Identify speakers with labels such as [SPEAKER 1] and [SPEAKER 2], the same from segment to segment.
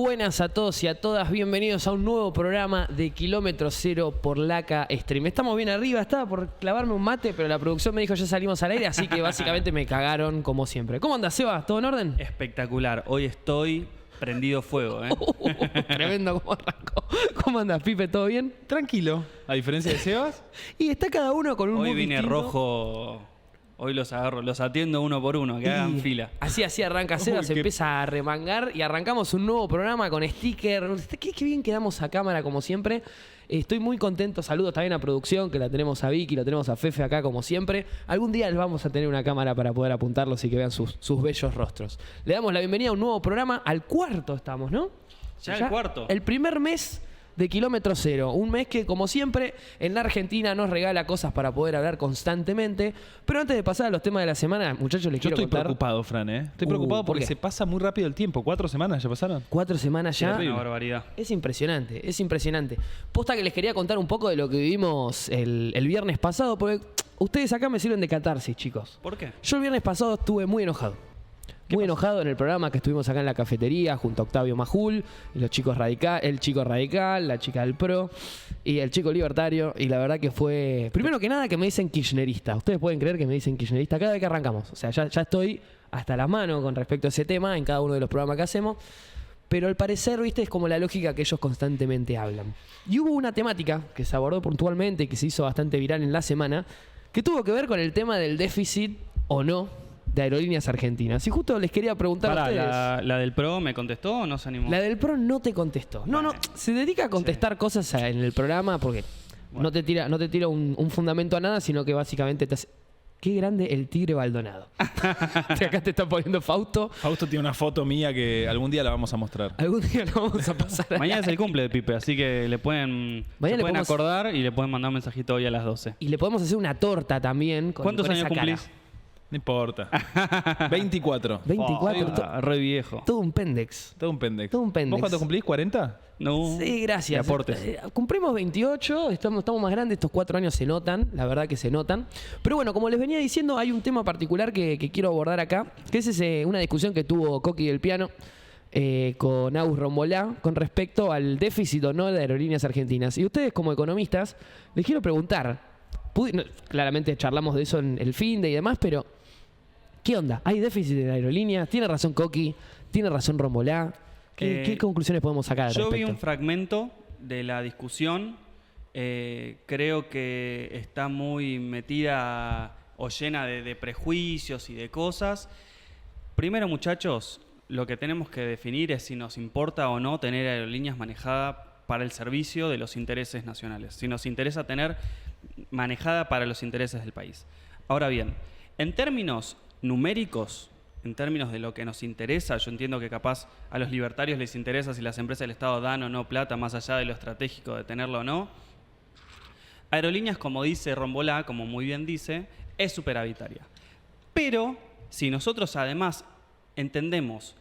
[SPEAKER 1] buenas a todos y a todas, bienvenidos a un nuevo programa de Kilómetro Cero por Laca Stream. Estamos bien arriba, estaba por clavarme un mate, pero la producción me dijo ya salimos al aire, así que básicamente me cagaron como siempre. ¿Cómo andas, Seba? ¿Todo en orden?
[SPEAKER 2] Espectacular, hoy estoy prendido fuego, ¿eh?
[SPEAKER 1] Tremendo cómo arrancó. ¿Cómo andas, Pipe? ¿Todo bien?
[SPEAKER 3] Tranquilo, a diferencia de Sebas.
[SPEAKER 1] Y está cada uno con un
[SPEAKER 2] Hoy
[SPEAKER 1] mood
[SPEAKER 2] vine
[SPEAKER 1] distinto.
[SPEAKER 2] Rojo, hoy los agarro, los atiendo uno por uno, que hagan fila.
[SPEAKER 1] Así arranca Seba, se empieza a remangar y arrancamos un nuevo programa con sticker. Qué bien quedamos a cámara como siempre. Estoy muy contento, saludos también a producción, que la tenemos a Vicky, la tenemos a Fefe acá como siempre. Algún día les vamos a tener una cámara para poder apuntarlos y que vean sus bellos rostros. Le damos la bienvenida a un nuevo programa, al cuarto estamos, ¿no?
[SPEAKER 2] ¿Ya el cuarto?
[SPEAKER 1] El primer mes de Kilómetro Cero, un mes que como siempre en la Argentina nos regala cosas para poder hablar constantemente. Pero antes de pasar a los temas de la semana, muchachos, les
[SPEAKER 3] Yo
[SPEAKER 1] quiero
[SPEAKER 3] estoy
[SPEAKER 1] contar.
[SPEAKER 3] preocupado, Fran, ¿eh? Estoy preocupado
[SPEAKER 1] ¿por
[SPEAKER 3] porque
[SPEAKER 1] qué?
[SPEAKER 3] se pasa muy rápido el tiempo. 4 semanas ya pasaron.
[SPEAKER 1] 4 semanas ya.
[SPEAKER 2] Una barbaridad.
[SPEAKER 1] Es impresionante, es impresionante. Posta que les quería contar un poco de lo que vivimos el viernes pasado, porque ustedes acá me sirven de catarsis, chicos.
[SPEAKER 2] ¿Por qué?
[SPEAKER 1] Yo el viernes pasado estuve muy enojado. Muy enojado en el programa que estuvimos acá en la cafetería junto a Octavio Majul, y los chicos el chico radical, la chica del PRO y el chico libertario. Y la verdad que fue... Primero que nada que me dicen kirchnerista. Ustedes pueden creer que me dicen kirchnerista cada vez que arrancamos. O sea, ya estoy hasta la mano con respecto a ese tema en cada uno de los programas que hacemos. Pero al parecer, viste, es como la lógica que ellos constantemente hablan. Y hubo una temática que se abordó puntualmente y que se hizo bastante viral en la semana, que tuvo que ver con el tema del déficit o no de Aerolíneas Argentinas. Y justo les quería preguntar a ustedes.
[SPEAKER 2] ¿La del PRO me contestó o no se animó?
[SPEAKER 1] La del PRO no te contestó. No, se dedica a contestar cosas en el programa porque no te tira un fundamento a nada, sino que básicamente te hace... Qué grande el Tigre Baldonado. Acá te está poniendo Fausto.
[SPEAKER 3] Fausto tiene una foto mía que algún día la vamos a mostrar.
[SPEAKER 1] Algún día lo vamos a pasar.
[SPEAKER 2] Mañana es el cumple de Pipe, así que le pueden,
[SPEAKER 1] Mañana le
[SPEAKER 2] pueden
[SPEAKER 1] podemos-
[SPEAKER 2] acordar y le pueden mandar un mensajito hoy a las 12.
[SPEAKER 1] Y le podemos hacer una torta también.
[SPEAKER 2] ¿Cuántos
[SPEAKER 1] con
[SPEAKER 2] años
[SPEAKER 1] esa cara.
[SPEAKER 2] cumplís?
[SPEAKER 3] No importa. 24.
[SPEAKER 1] 24.
[SPEAKER 2] Re viejo.
[SPEAKER 1] Todo un pendex.
[SPEAKER 3] Todo un pendex.
[SPEAKER 1] Todo un pendex.
[SPEAKER 3] ¿Vos cuánto cumplís? ¿40?
[SPEAKER 2] No.
[SPEAKER 1] Sí, gracias.
[SPEAKER 2] Y aportes.
[SPEAKER 1] Cumplimos 28, estamos más grandes, estos 4 años se notan, la verdad que se notan. Pero bueno, como les venía diciendo, hay un tema particular que quiero abordar acá, que es una discusión que tuvo Coqui del Piano con Agus Rombolá con respecto al déficit o no de Aerolíneas Argentinas. Y ustedes como economistas, les quiero preguntar, claramente charlamos de eso en el finde y demás, pero ¿qué onda? ¿Hay déficit en aerolíneas? ¿Tiene razón Coqui? ¿Tiene razón Rombolá? ¿Qué conclusiones podemos sacar al
[SPEAKER 2] Yo vi
[SPEAKER 1] respecto?
[SPEAKER 2] un fragmento de la discusión. Creo que está muy metida o llena de prejuicios y de cosas. Primero, muchachos, lo que tenemos que definir es si nos importa o no tener aerolíneas manejadas para el servicio de los intereses nacionales. Si nos interesa tener manejada para los intereses del país. Ahora bien, en términos numéricos, en términos de lo que nos interesa, yo entiendo que capaz a los libertarios les interesa si las empresas del Estado dan o no plata, más allá de lo estratégico de tenerlo o no. Aerolíneas, como dice Rombolá, como muy bien dice, es superavitaria. Pero si nosotros además entendemos,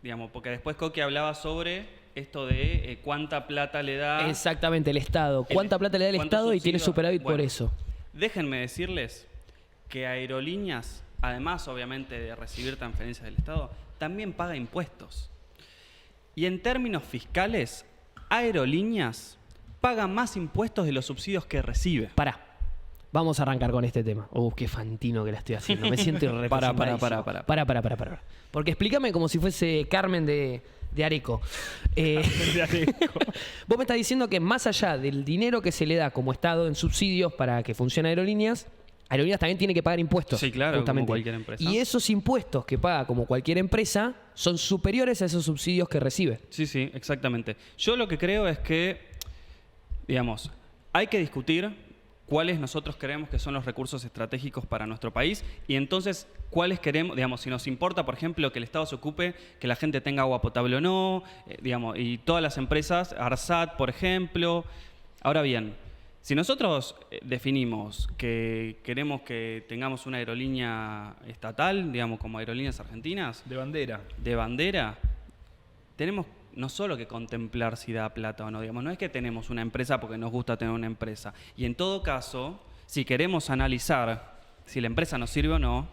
[SPEAKER 2] digamos, porque después Coqui hablaba sobre esto de cuánta plata le da...
[SPEAKER 1] Exactamente, el Estado. ¿Cuánta plata le da el
[SPEAKER 2] ¿cuánto
[SPEAKER 1] Estado y tiene
[SPEAKER 2] subsidio?
[SPEAKER 1] superávit por
[SPEAKER 2] Bueno,
[SPEAKER 1] eso?
[SPEAKER 2] Déjenme decirles que Aerolíneas, además obviamente de recibir transferencias del Estado, también paga impuestos. Y en términos fiscales, Aerolíneas paga más impuestos de los subsidios que recibe.
[SPEAKER 1] Pará. Vamos a arrancar con este tema. Qué fantino que la estoy haciendo. Me siento irrepresentadísimo. Para. Porque explícame como si fuese Carmen de Areco. Vos me estás diciendo que más allá del dinero que se le da como Estado en subsidios para que funcione Aerolíneas también tiene que pagar impuestos.
[SPEAKER 2] Sí, claro,
[SPEAKER 1] justamente.
[SPEAKER 2] como cualquier empresa.
[SPEAKER 1] Y esos impuestos que paga como cualquier empresa son superiores a esos subsidios que recibe.
[SPEAKER 2] Sí, exactamente. Yo lo que creo es que, digamos, hay que discutir cuáles nosotros creemos que son los recursos estratégicos para nuestro país y entonces cuáles queremos, digamos, si nos importa, por ejemplo, que el Estado se ocupe, que la gente tenga agua potable o no, digamos, y todas las empresas, ARSAT, por ejemplo. Ahora bien, si nosotros definimos que queremos que tengamos una aerolínea estatal, digamos, como Aerolíneas Argentinas,
[SPEAKER 3] De bandera.
[SPEAKER 2] de bandera, tenemos no solo que contemplar si da plata o no, digamos, no es que tenemos una empresa porque nos gusta tener una empresa. Y en todo caso, si queremos analizar si la empresa nos sirve o no,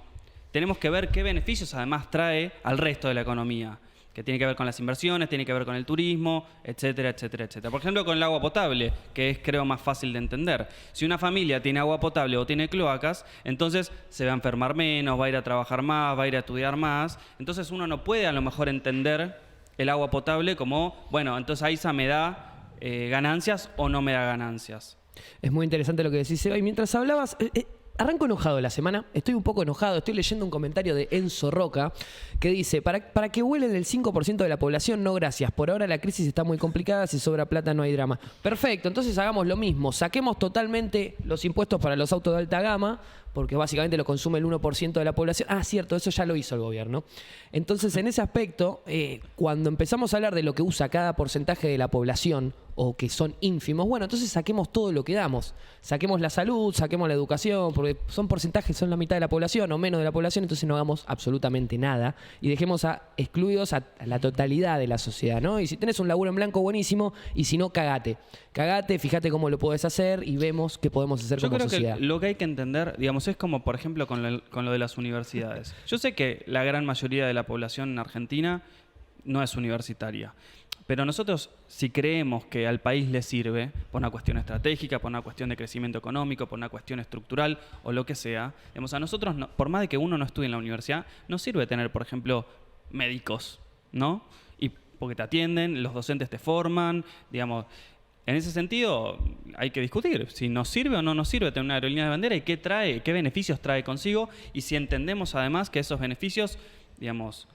[SPEAKER 2] tenemos que ver qué beneficios además trae al resto de la economía. que tiene que ver con las inversiones, tiene que ver con el turismo, etcétera, etcétera, etcétera. Por ejemplo, con el agua potable, que es, creo, más fácil de entender. Si una familia tiene agua potable o tiene cloacas, entonces se va a enfermar menos, va a ir a trabajar más, va a ir a estudiar más. Entonces uno no puede a lo mejor entender el agua potable como, bueno, entonces ahí esa me da ganancias o no me da ganancias.
[SPEAKER 1] Es muy interesante lo que decís, Seba. Y mientras hablabas, arranco enojado la semana. Estoy un poco enojado. Estoy leyendo un comentario de Enzo Roca que dice: para que vuelen el 5% de la población, no gracias. Por ahora la crisis está muy complicada. Si sobra plata no hay drama. Perfecto, entonces hagamos lo mismo. Saquemos totalmente los impuestos para los autos de alta gama, porque básicamente lo consume el 1% de la población. Ah, cierto, eso ya lo hizo el gobierno. Entonces, en ese aspecto, cuando empezamos a hablar de lo que usa cada porcentaje de la población, o que son ínfimos, bueno, entonces saquemos todo lo que damos. Saquemos la salud, saquemos la educación, porque son porcentajes, son la mitad de la población o menos de la población, entonces no hagamos absolutamente nada y dejemos excluidos a la totalidad de la sociedad, ¿no? Y si tenés un laburo en blanco, buenísimo, y si no, cagate. Cagate, fíjate cómo lo podés hacer y vemos qué podemos hacer como sociedad.
[SPEAKER 2] Yo creo que lo que hay que entender, digamos, es como, por ejemplo, con lo de las universidades. Yo sé que la gran mayoría de la población en Argentina no es universitaria. Pero nosotros, si creemos que al país le sirve, por una cuestión estratégica, por una cuestión de crecimiento económico, por una cuestión estructural o lo que sea, digamos, a nosotros, por más de que uno no estudie en la universidad, nos sirve tener, por ejemplo, médicos, ¿no? Y porque te atienden, los docentes te forman, digamos. En ese sentido, hay que discutir si nos sirve o no nos sirve tener una aerolínea de bandera y qué trae, qué beneficios trae consigo, y si entendemos además que esos beneficios, digamos,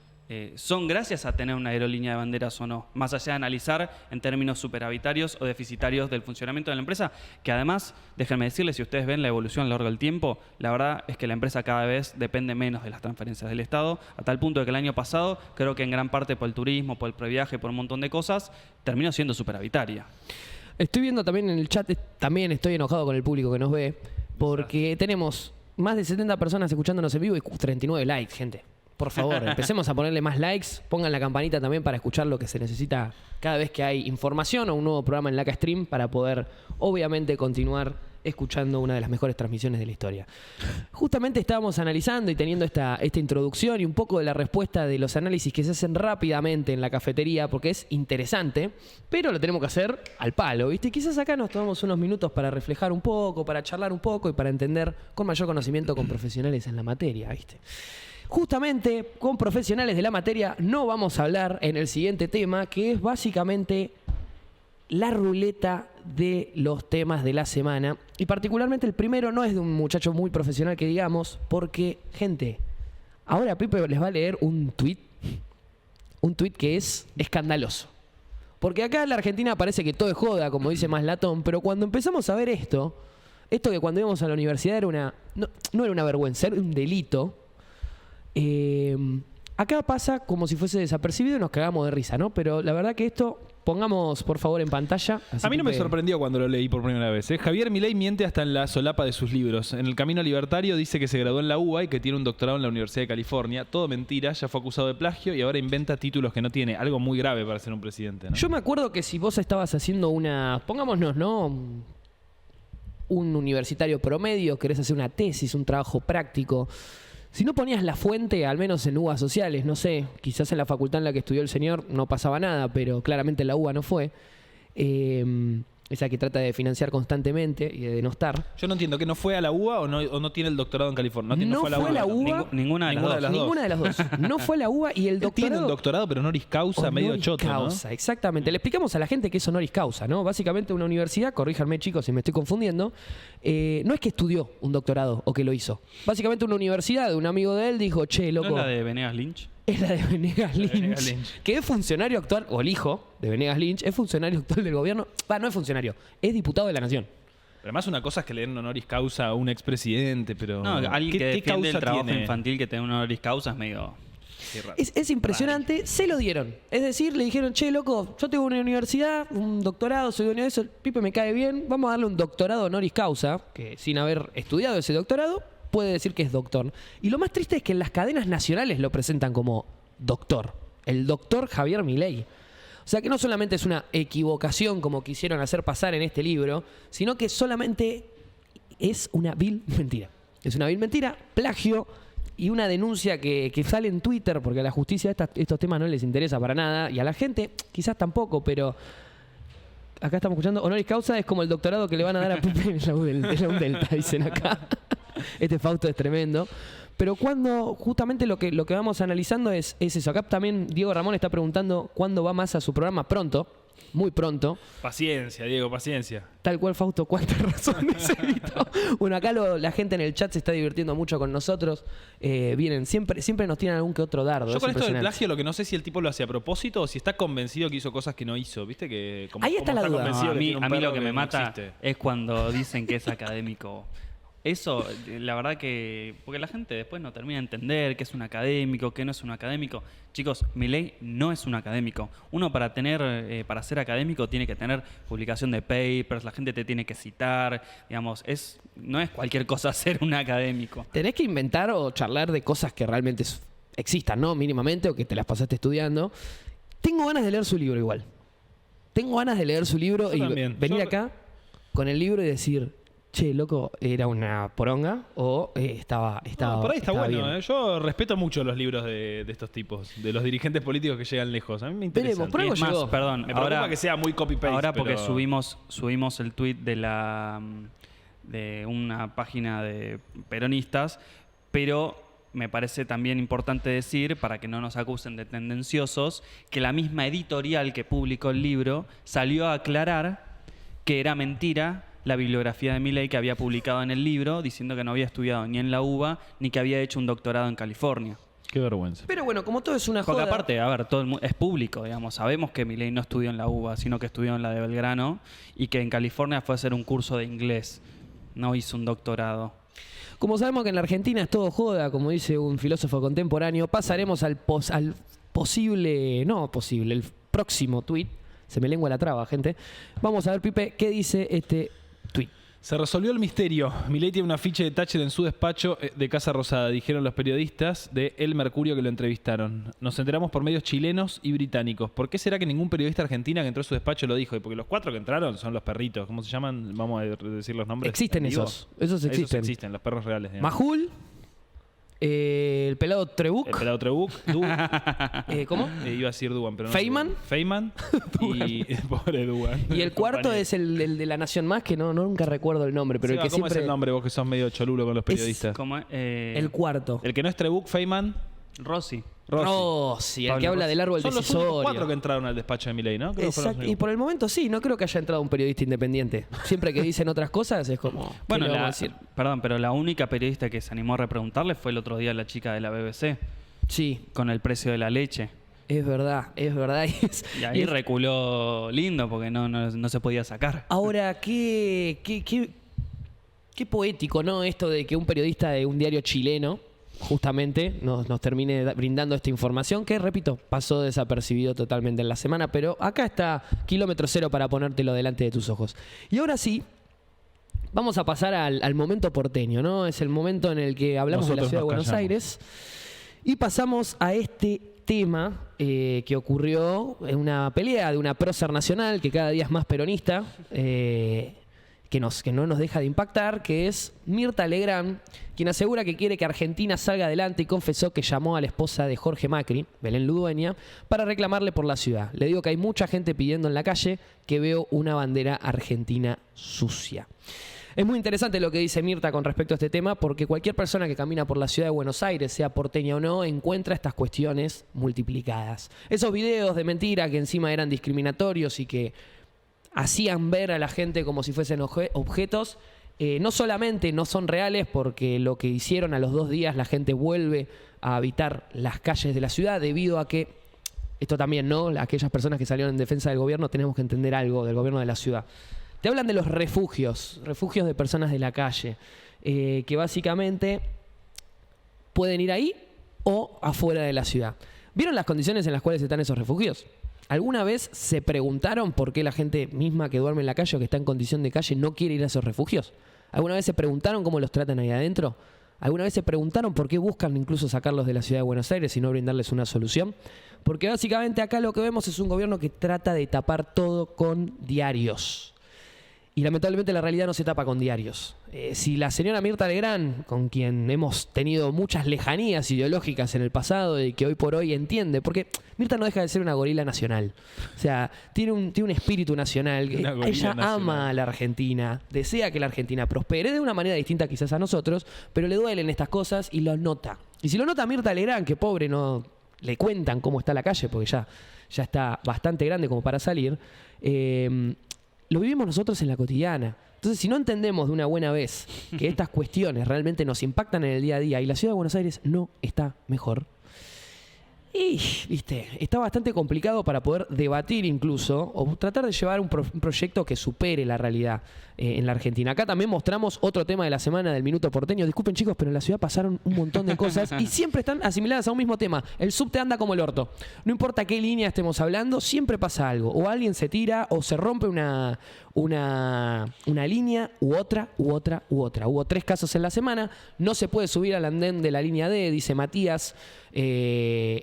[SPEAKER 2] son gracias a tener una aerolínea de banderas o no, más allá de analizar en términos superavitarios o deficitarios del funcionamiento de la empresa, que además, déjenme decirles, si ustedes ven la evolución a lo largo del tiempo, la verdad es que la empresa cada vez depende menos de las transferencias del Estado, a tal punto de que el año pasado, creo que en gran parte por el turismo, por el previaje, por un montón de cosas, terminó siendo superavitaria.
[SPEAKER 1] Estoy viendo también en el chat, también estoy enojado con el público que nos ve, porque tenemos más de 70 personas escuchándonos en vivo y 39 likes, gente. Por favor, empecemos a ponerle más likes, pongan la campanita también para escuchar lo que se necesita cada vez que hay información o un nuevo programa en Laca Stream para poder, obviamente, continuar escuchando una de las mejores transmisiones de la historia. Justamente estábamos analizando y teniendo esta introducción y un poco de la respuesta de los análisis que se hacen rápidamente en la cafetería, porque es interesante, pero lo tenemos que hacer al palo, ¿viste? Quizás acá nos tomamos unos minutos para reflejar un poco, para charlar un poco y para entender con mayor conocimiento con profesionales en la materia, ¿viste? Justamente con profesionales de la materia no vamos a hablar en el siguiente tema, que es básicamente la ruleta de los temas de la semana. Y particularmente el primero no es de un muchacho muy profesional que digamos, porque, gente, ahora Pipe les va a leer un tuit que es escandaloso. Porque acá en la Argentina parece que todo es joda, como dice Maslatón, pero cuando empezamos a ver esto que cuando íbamos a la universidad era no era una vergüenza, era un delito. Acá pasa como si fuese desapercibido y nos cagamos de risa, ¿no? Pero la verdad que esto, pongamos por favor en pantalla.
[SPEAKER 3] A mí no me sorprendió cuando lo leí por primera vez. Javier Milei miente hasta en la solapa de sus libros. En El Camino Libertario dice que se graduó en la UBA y que tiene un doctorado en la Universidad de California. Todo mentira, ya fue acusado de plagio y ahora inventa títulos que no tiene. Algo muy grave para ser un presidente, ¿no?
[SPEAKER 1] Yo me acuerdo que si vos estabas haciendo pongámonos, ¿no? Un universitario promedio, querés hacer una tesis, un trabajo práctico. Si no ponías la fuente, al menos en UBA sociales, no sé, quizás en la facultad en la que estudió el señor no pasaba nada, pero claramente en la UBA no fue. Esa que trata de financiar constantemente y de denostar.
[SPEAKER 3] Yo no entiendo, ¿que no fue a la UBA o no tiene el doctorado en California?
[SPEAKER 1] No fue a la UBA.
[SPEAKER 2] Ninguna de las dos.
[SPEAKER 1] Ninguna de las dos. No fue a la UBA y el doctorado...
[SPEAKER 3] Tiene un doctorado, pero honoris causa, medio choto,
[SPEAKER 1] causa,
[SPEAKER 3] ¿no?
[SPEAKER 1] Exactamente. Le explicamos a la gente que es honoris causa, ¿no? Básicamente una universidad, corríjanme chicos si me estoy confundiendo, no es que estudió un doctorado o que lo hizo. Básicamente una universidad, un amigo de él dijo, che, loco...
[SPEAKER 2] ¿No es la de Venegas Lynch?
[SPEAKER 1] Es la de Venegas Lynch, que es funcionario actual, o el hijo de Venegas Lynch, es funcionario actual del gobierno. No es funcionario, es diputado de la Nación.
[SPEAKER 3] Pero además una cosa es que le den honoris causa a un expresidente, pero...
[SPEAKER 2] No, alguien que defiende el trabajo
[SPEAKER 3] tiene?
[SPEAKER 2] infantil que tenga un honoris causa es medio...
[SPEAKER 1] Es impresionante, raro. Se lo dieron. Es decir, le dijeron, che, loco, yo tengo una universidad, un doctorado, soy de eso, el Pipe me cae bien, vamos a darle un doctorado honoris causa, que sin haber estudiado ese doctorado, puede decir que es doctor. Y lo más triste es que en las cadenas nacionales lo presentan como doctor. El doctor Javier Milei. O sea que no solamente es una equivocación como quisieron hacer pasar en este libro, sino que solamente es una vil mentira. Es una vil mentira, plagio y una denuncia que sale en Twitter, porque a la justicia estos temas no les interesa para nada, y a la gente quizás tampoco, pero acá estamos escuchando, honoris causa es como el doctorado que le van a dar a Pipe en la Delta, dicen acá. Este Fausto es tremendo. Pero cuando, justamente lo que vamos analizando es eso. Acá también Diego Ramón está preguntando cuándo va más a su programa. Pronto, muy pronto.
[SPEAKER 3] Paciencia, Diego, paciencia.
[SPEAKER 1] Tal cual, Fausto, cuántas razones evitó. Bueno, acá la gente en el chat se está divirtiendo mucho con nosotros. Vienen, siempre nos tiran algún que otro dardo.
[SPEAKER 3] Yo con
[SPEAKER 1] es
[SPEAKER 3] esto del
[SPEAKER 1] impresionante.
[SPEAKER 3] plagio lo que no sé si el tipo lo hace a propósito o si está convencido que hizo cosas que no hizo. ¿Viste? Que como,
[SPEAKER 1] Ahí está
[SPEAKER 3] como
[SPEAKER 1] la duda.
[SPEAKER 3] convencido
[SPEAKER 2] No,
[SPEAKER 3] que tiene un
[SPEAKER 2] a mí
[SPEAKER 3] perro
[SPEAKER 2] lo que me
[SPEAKER 3] no
[SPEAKER 2] mata
[SPEAKER 3] existe.
[SPEAKER 2] es cuando dicen que es académico. Eso, la verdad que... Porque la gente después no termina de entender qué es un académico, qué no es un académico. Chicos, Milei no es un académico. Uno para ser académico tiene que tener publicación de papers, la gente te tiene que citar, digamos, no es cualquier cosa ser un académico.
[SPEAKER 1] Tenés que inventar o charlar de cosas que realmente existan, ¿no? Mínimamente, o que te las pasaste estudiando. Tengo ganas de leer su libro igual. Tengo ganas de leer su libro
[SPEAKER 3] Yo
[SPEAKER 1] y
[SPEAKER 3] también.
[SPEAKER 1] venir
[SPEAKER 3] Yo-
[SPEAKER 1] acá con el libro y decir, che, loco, ¿era una poronga o estaba
[SPEAKER 3] No, por ahí está
[SPEAKER 1] estaba
[SPEAKER 3] bueno.
[SPEAKER 1] bien?
[SPEAKER 3] Yo respeto mucho los libros de estos tipos, de los dirigentes políticos que llegan lejos. A mí me interesa.
[SPEAKER 1] Veremos, por algo
[SPEAKER 2] Y es más,
[SPEAKER 1] llegó.
[SPEAKER 2] perdón,
[SPEAKER 3] Me preocupa
[SPEAKER 2] ahora
[SPEAKER 3] que sea muy copy-paste.
[SPEAKER 2] Ahora porque
[SPEAKER 3] pero-
[SPEAKER 2] subimos el tweet de una página de peronistas, pero me parece también importante decir, para que no nos acusen de tendenciosos, que la misma editorial que publicó el libro salió a aclarar que era mentira la bibliografía de Milei que había publicado en el libro, diciendo que no había estudiado ni en la UBA ni que había hecho un doctorado en California.
[SPEAKER 3] Qué vergüenza.
[SPEAKER 1] Pero bueno, como todo es una
[SPEAKER 2] Porque
[SPEAKER 1] joda...
[SPEAKER 2] aparte, a ver, todo el mundo es público, digamos. Sabemos que Milei no estudió en la UBA, sino que estudió en la de Belgrano y que en California fue a hacer un curso de inglés. No hizo un doctorado.
[SPEAKER 1] Como sabemos que en la Argentina es todo joda, como dice un filósofo contemporáneo, pasaremos al el próximo tuit. Se me lengua la traba, gente. Vamos a ver, Pipe, qué dice este tuit.
[SPEAKER 3] Se resolvió el misterio. Milei tiene un afiche de Thatcher en su despacho de Casa Rosada, dijeron los periodistas de El Mercurio que lo entrevistaron. Nos enteramos por medios chilenos y británicos. ¿Por qué será que ningún periodista argentina que entró a su despacho lo dijo? Y porque los 4 que entraron son los perritos. ¿Cómo se llaman? Vamos a decir los nombres.
[SPEAKER 1] Existen
[SPEAKER 3] en vivo.
[SPEAKER 1] esos. Esos existen.
[SPEAKER 3] Esos existen, los perros reales. digamos.
[SPEAKER 1] Majul, el pelado Trebuch,
[SPEAKER 3] El pelado Trebuch,
[SPEAKER 1] ¿cómo?
[SPEAKER 3] iba a decir Duan, pero no.
[SPEAKER 1] Feynman.
[SPEAKER 3] Feynman y pobre Duan.
[SPEAKER 1] Y el cuarto es el de La Nación Más, que nunca recuerdo el nombre, pero
[SPEAKER 3] Seba,
[SPEAKER 1] el que
[SPEAKER 3] ¿cómo
[SPEAKER 1] siempre...
[SPEAKER 3] es el nombre vos que sos medio cholulo con los periodistas?
[SPEAKER 2] ¿Cómo es?
[SPEAKER 1] El cuarto.
[SPEAKER 3] El que no es Trebuch, Feynman,
[SPEAKER 2] Rossi.
[SPEAKER 1] Rossi, el
[SPEAKER 2] Pablo
[SPEAKER 1] que habla
[SPEAKER 2] Rossi.
[SPEAKER 1] del árbol
[SPEAKER 3] son los únicos 4 que
[SPEAKER 1] decisorio.
[SPEAKER 3] entraron al despacho de Milei, ¿no? Creo que fueron los
[SPEAKER 1] Exacto. Y
[SPEAKER 3] únicos.
[SPEAKER 1] por el momento sí, no creo que haya entrado un periodista independiente. Siempre que dicen otras cosas es como... ¿qué
[SPEAKER 2] Bueno,
[SPEAKER 1] le vamos a decir?
[SPEAKER 2] perdón, pero la única periodista que se animó a repreguntarle fue el otro día la chica de la BBC,
[SPEAKER 1] Sí,
[SPEAKER 2] con el precio de la leche.
[SPEAKER 1] es verdad, es verdad.
[SPEAKER 2] Y ahí reculó lindo porque no se podía sacar.
[SPEAKER 1] Ahora, qué poético, ¿no? Esto de que un periodista de un diario chileno justamente nos termine brindando esta información que, repito, pasó desapercibido totalmente en la semana, pero acá está kilómetro cero para ponértelo delante de tus ojos. Y ahora sí, vamos a pasar al momento porteño, ¿no? Es el momento en el que hablamos de la
[SPEAKER 3] Nosotros
[SPEAKER 1] ciudad de
[SPEAKER 3] nos
[SPEAKER 1] Buenos
[SPEAKER 3] callamos.
[SPEAKER 1] Aires y pasamos a este tema que ocurrió en una pelea de una prócer nacional que cada día es más peronista, que no nos deja de impactar, que es Mirta Legrand, quien asegura que quiere que Argentina salga adelante y confesó que llamó a la esposa de Jorge Macri, Belén Ludueña, para reclamarle por la ciudad. Le digo que hay mucha gente pidiendo en la calle que veo una bandera argentina sucia. Es muy interesante lo que dice Mirta con respecto a este tema, porque cualquier persona que camina por la ciudad de Buenos Aires, sea porteña o no, encuentra estas cuestiones multiplicadas. Esos videos de mentira que encima eran discriminatorios y que hacían ver a la gente como si fuesen objetos, no solamente no son reales, porque lo que hicieron a los 2 días la gente vuelve a habitar las calles de la ciudad debido a que, esto también, ¿no? Aquellas personas que salieron en defensa del gobierno, tenemos que entender algo del gobierno de la ciudad. Te hablan de los refugios de personas de la calle, que básicamente pueden ir ahí o afuera de la ciudad. ¿Vieron las condiciones en las cuales están esos refugios? ¿Alguna vez se preguntaron por qué la gente misma que duerme en la calle o que está en condición de calle no quiere ir a esos refugios? ¿Alguna vez se preguntaron cómo los tratan ahí adentro? ¿Alguna vez se preguntaron por qué buscan incluso sacarlos de la ciudad de Buenos Aires y no brindarles una solución? Porque básicamente acá lo que vemos es un gobierno que trata de tapar todo con diarios. Y lamentablemente la realidad no se tapa con diarios. Si la señora Mirta Legrand, con quien hemos tenido muchas lejanías ideológicas en el pasado y que hoy por hoy entiende, porque Mirta no deja de ser una gorila nacional. O sea, tiene un espíritu nacional. Ella ama a la Argentina, desea que la Argentina prospere de una manera distinta quizás a nosotros, pero le duelen estas cosas y lo nota. Y si lo nota Mirta Legrand, que pobre no le cuentan cómo está la calle, porque ya está bastante grande como para salir, lo vivimos nosotros en la cotidiana. Entonces, si no entendemos de una buena vez que estas cuestiones realmente nos impactan en el día a día y la ciudad de Buenos Aires no está mejor, y, viste, está bastante complicado para poder debatir incluso o tratar de llevar un proyecto que supere la realidad en la Argentina. Acá también mostramos otro tema de la semana del Minuto Porteño. Disculpen, chicos, pero en la ciudad pasaron un montón de cosas y siempre están asimiladas a un mismo tema. El subte anda como el orto. No importa qué línea estemos hablando, siempre pasa algo. O alguien se tira o se rompe una línea u otra. Hubo 3 casos en la semana. No se puede subir al andén de la línea D, dice Matías, LB__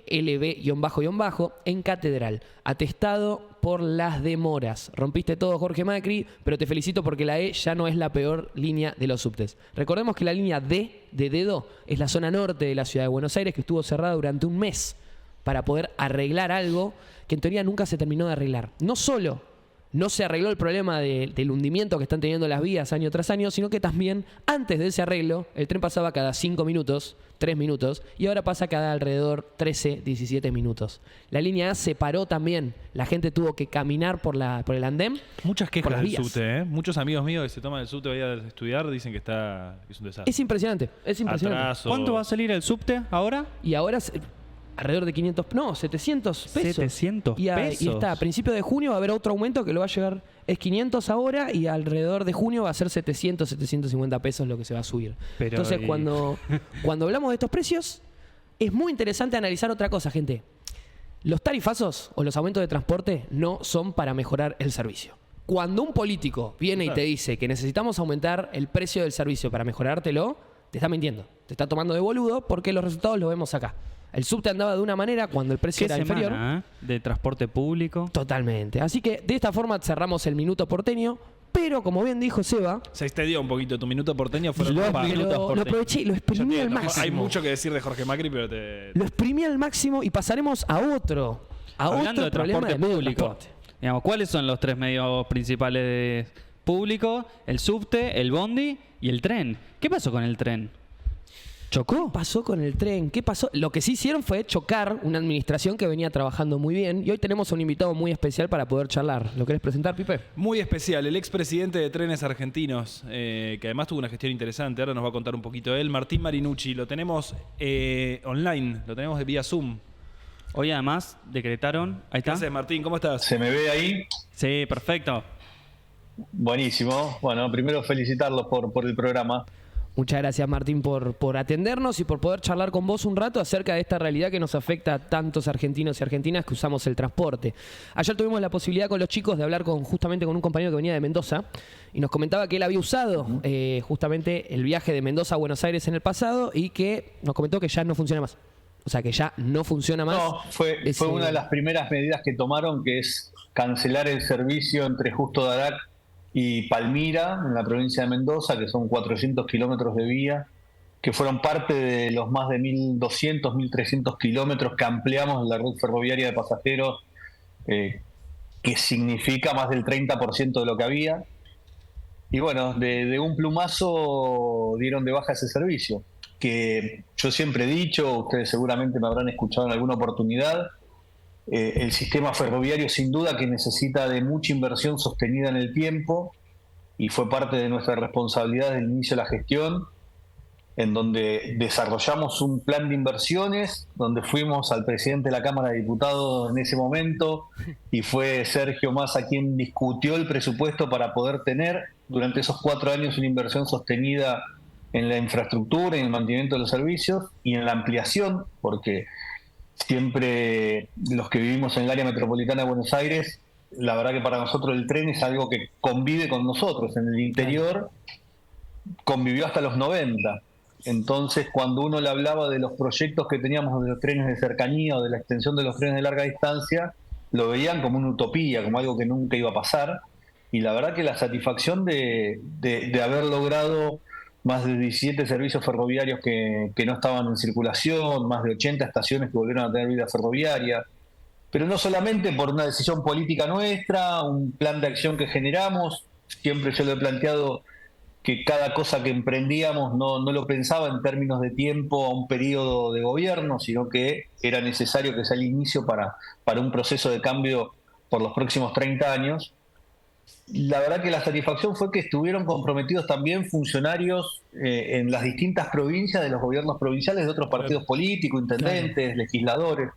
[SPEAKER 1] en Catedral. Atestado por las demoras. Rompiste todo, Jorge Macri, pero te felicito porque la E ya no es la peor línea de los subtes. Recordemos que la línea D de dedo es la zona norte de la ciudad de Buenos Aires, que estuvo cerrada durante un mes para poder arreglar algo que en teoría nunca se terminó de arreglar. No solo no se arregló el problema del hundimiento que están teniendo las vías año tras año, sino que también antes de ese arreglo el tren pasaba cada 5 minutos, 3 minutos, y ahora pasa cada alrededor 13, 17 minutos. La línea A se paró también, la gente tuvo que caminar por el andén.
[SPEAKER 3] Muchas quejas del
[SPEAKER 1] vías.
[SPEAKER 3] subte, ¿eh? Muchos amigos míos que se toman el subte a estudiar dicen que es un desastre.
[SPEAKER 1] Es impresionante, es impresionante.
[SPEAKER 3] Atraso.
[SPEAKER 2] ¿Cuánto va a salir el subte ahora?
[SPEAKER 1] Y ahora alrededor de 700 pesos.
[SPEAKER 2] 700 pesos.
[SPEAKER 1] Y está, a principios de junio va a haber otro aumento que lo va a llegar, es 500 ahora y alrededor de junio va a ser 750 pesos lo que se va a subir.
[SPEAKER 2] Pero
[SPEAKER 1] entonces, cuando hablamos de estos precios, es muy interesante analizar otra cosa, gente. Los tarifazos o los aumentos de transporte no son para mejorar el servicio. Cuando un político viene y te dice que necesitamos aumentar el precio del servicio para mejorártelo, te está mintiendo. Te está tomando de boludo porque los resultados los vemos acá. El subte andaba de una manera cuando el precio era inferior.
[SPEAKER 2] De transporte público.
[SPEAKER 1] Totalmente. Así que de esta forma cerramos el Minuto Porteño. Pero como bien dijo Seba,
[SPEAKER 3] Se extendió un poquito tu minuto porteño. Fueron
[SPEAKER 1] lo
[SPEAKER 3] minutos porteños.
[SPEAKER 1] aproveché, lo exprimí al máximo.
[SPEAKER 3] Hay mucho que decir de Jorge Macri, pero
[SPEAKER 1] Lo exprimí al máximo y pasaremos a otro
[SPEAKER 2] Hablando de
[SPEAKER 1] problema
[SPEAKER 2] transporte
[SPEAKER 1] del medio de
[SPEAKER 2] público.
[SPEAKER 1] transporte.
[SPEAKER 2] Digamos, ¿cuáles son los 3 medios principales públicos? El subte, el bondi y el tren. ¿Qué pasó con el tren? ¿Chocó?
[SPEAKER 1] ¿Qué pasó con el tren? ¿Qué pasó? Lo que sí hicieron fue chocar una administración que venía trabajando muy bien. Y hoy tenemos a un invitado muy especial para poder charlar. ¿Lo querés presentar, Pipe?
[SPEAKER 3] muy especial. El expresidente de Trenes Argentinos, que además tuvo una gestión interesante. Ahora nos va a contar un poquito él. Martín Marinucci. Lo tenemos online. Lo tenemos vía Zoom.
[SPEAKER 2] Hoy además decretaron... Ahí
[SPEAKER 3] ¿Qué
[SPEAKER 2] está.
[SPEAKER 3] haces, Martín? ¿Cómo estás?
[SPEAKER 4] ¿Se me ve ahí?
[SPEAKER 2] Sí, perfecto.
[SPEAKER 4] Buenísimo. Bueno, primero felicitarlos por el programa.
[SPEAKER 1] Muchas gracias, Martín, por atendernos y por poder charlar con vos un rato acerca de esta realidad que nos afecta a tantos argentinos y argentinas que usamos el transporte. Ayer tuvimos la posibilidad con los chicos de hablar justamente con un compañero que venía de Mendoza y nos comentaba que él había usado justamente el viaje de Mendoza a Buenos Aires en el pasado y que nos comentó que ya no funciona más. O sea, que ya no funciona más.
[SPEAKER 4] No, fue una de las primeras medidas que tomaron, que es cancelar el servicio entre Justo Darac y Palmira, en la provincia de Mendoza, que son 400 kilómetros de vía, que fueron parte de los más de 1.200, 1.300 kilómetros que ampliamos en la red ferroviaria de pasajeros, que significa más del 30% de lo que había. Y bueno, de un plumazo dieron de baja ese servicio, que yo siempre he dicho, ustedes seguramente me habrán escuchado en alguna oportunidad, el sistema ferroviario sin duda que necesita de mucha inversión sostenida en el tiempo y fue parte de nuestra responsabilidad desde el inicio de la gestión, en donde desarrollamos un plan de inversiones, donde fuimos al presidente de la Cámara de Diputados en ese momento y fue Sergio Massa quien discutió el presupuesto para poder tener durante esos 4 años una inversión sostenida en la infraestructura, en el mantenimiento de los servicios y en la ampliación, porque siempre los que vivimos en el área metropolitana de Buenos Aires, la verdad que para nosotros el tren es algo que convive con nosotros. En el interior convivió hasta los 90. Entonces, cuando uno le hablaba de los proyectos que teníamos de los trenes de cercanía o de la extensión de los trenes de larga distancia, lo veían como una utopía, como algo que nunca iba a pasar. y la verdad que la satisfacción de haber logrado más de 17 servicios ferroviarios que no estaban en circulación, más de 80 estaciones que volvieron a tener vida ferroviaria, pero no solamente por una decisión política nuestra, un plan de acción que generamos. Siempre yo lo he planteado que cada cosa que emprendíamos no lo pensaba en términos de tiempo a un periodo de gobierno, sino que era necesario que sea el inicio para un proceso de cambio por los próximos 30 años. La verdad que la satisfacción fue que estuvieron comprometidos también funcionarios en las distintas provincias de los gobiernos provinciales de otros partidos políticos, intendentes, legisladores.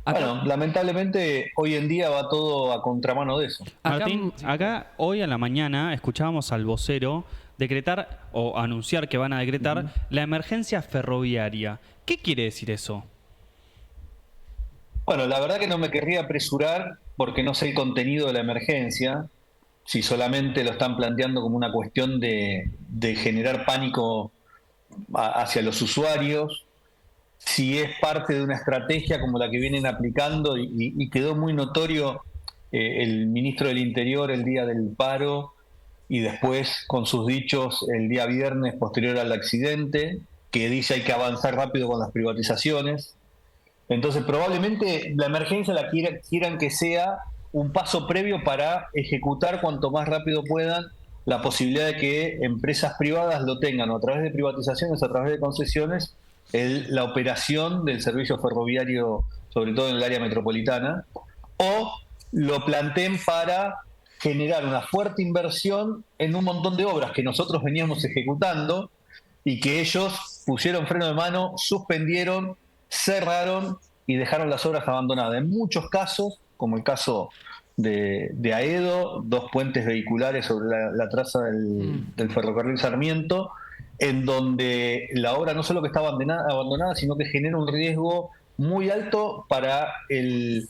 [SPEAKER 4] Bueno, lamentablemente hoy en día va todo a contramano de eso.
[SPEAKER 2] Martín, acá hoy a la mañana escuchábamos al vocero decretar o anunciar que van a decretar la emergencia ferroviaria. ¿Qué quiere decir eso?
[SPEAKER 4] Bueno, la verdad que no me querría apresurar porque no sé el contenido de la emergencia. Si solamente lo están planteando como una cuestión de generar pánico hacia los usuarios, si es parte de una estrategia como la que vienen aplicando y quedó muy notorio el ministro del Interior el día del paro y después con sus dichos el día viernes posterior al accidente, que dice hay que avanzar rápido con las privatizaciones. Entonces probablemente la emergencia la quieran que sea un paso previo para ejecutar cuanto más rápido puedan la posibilidad de que empresas privadas lo tengan o a través de privatizaciones, a través de concesiones, la operación del servicio ferroviario, sobre todo en el área metropolitana, o lo planteen para generar una fuerte inversión en un montón de obras que nosotros veníamos ejecutando y que ellos pusieron freno de mano, suspendieron, cerraron y dejaron las obras abandonadas. En muchos casos, como el caso de Aedo, 2 puentes vehiculares sobre la traza del ferrocarril Sarmiento, en donde la obra no solo que está abandonada, sino que genera un riesgo muy alto para el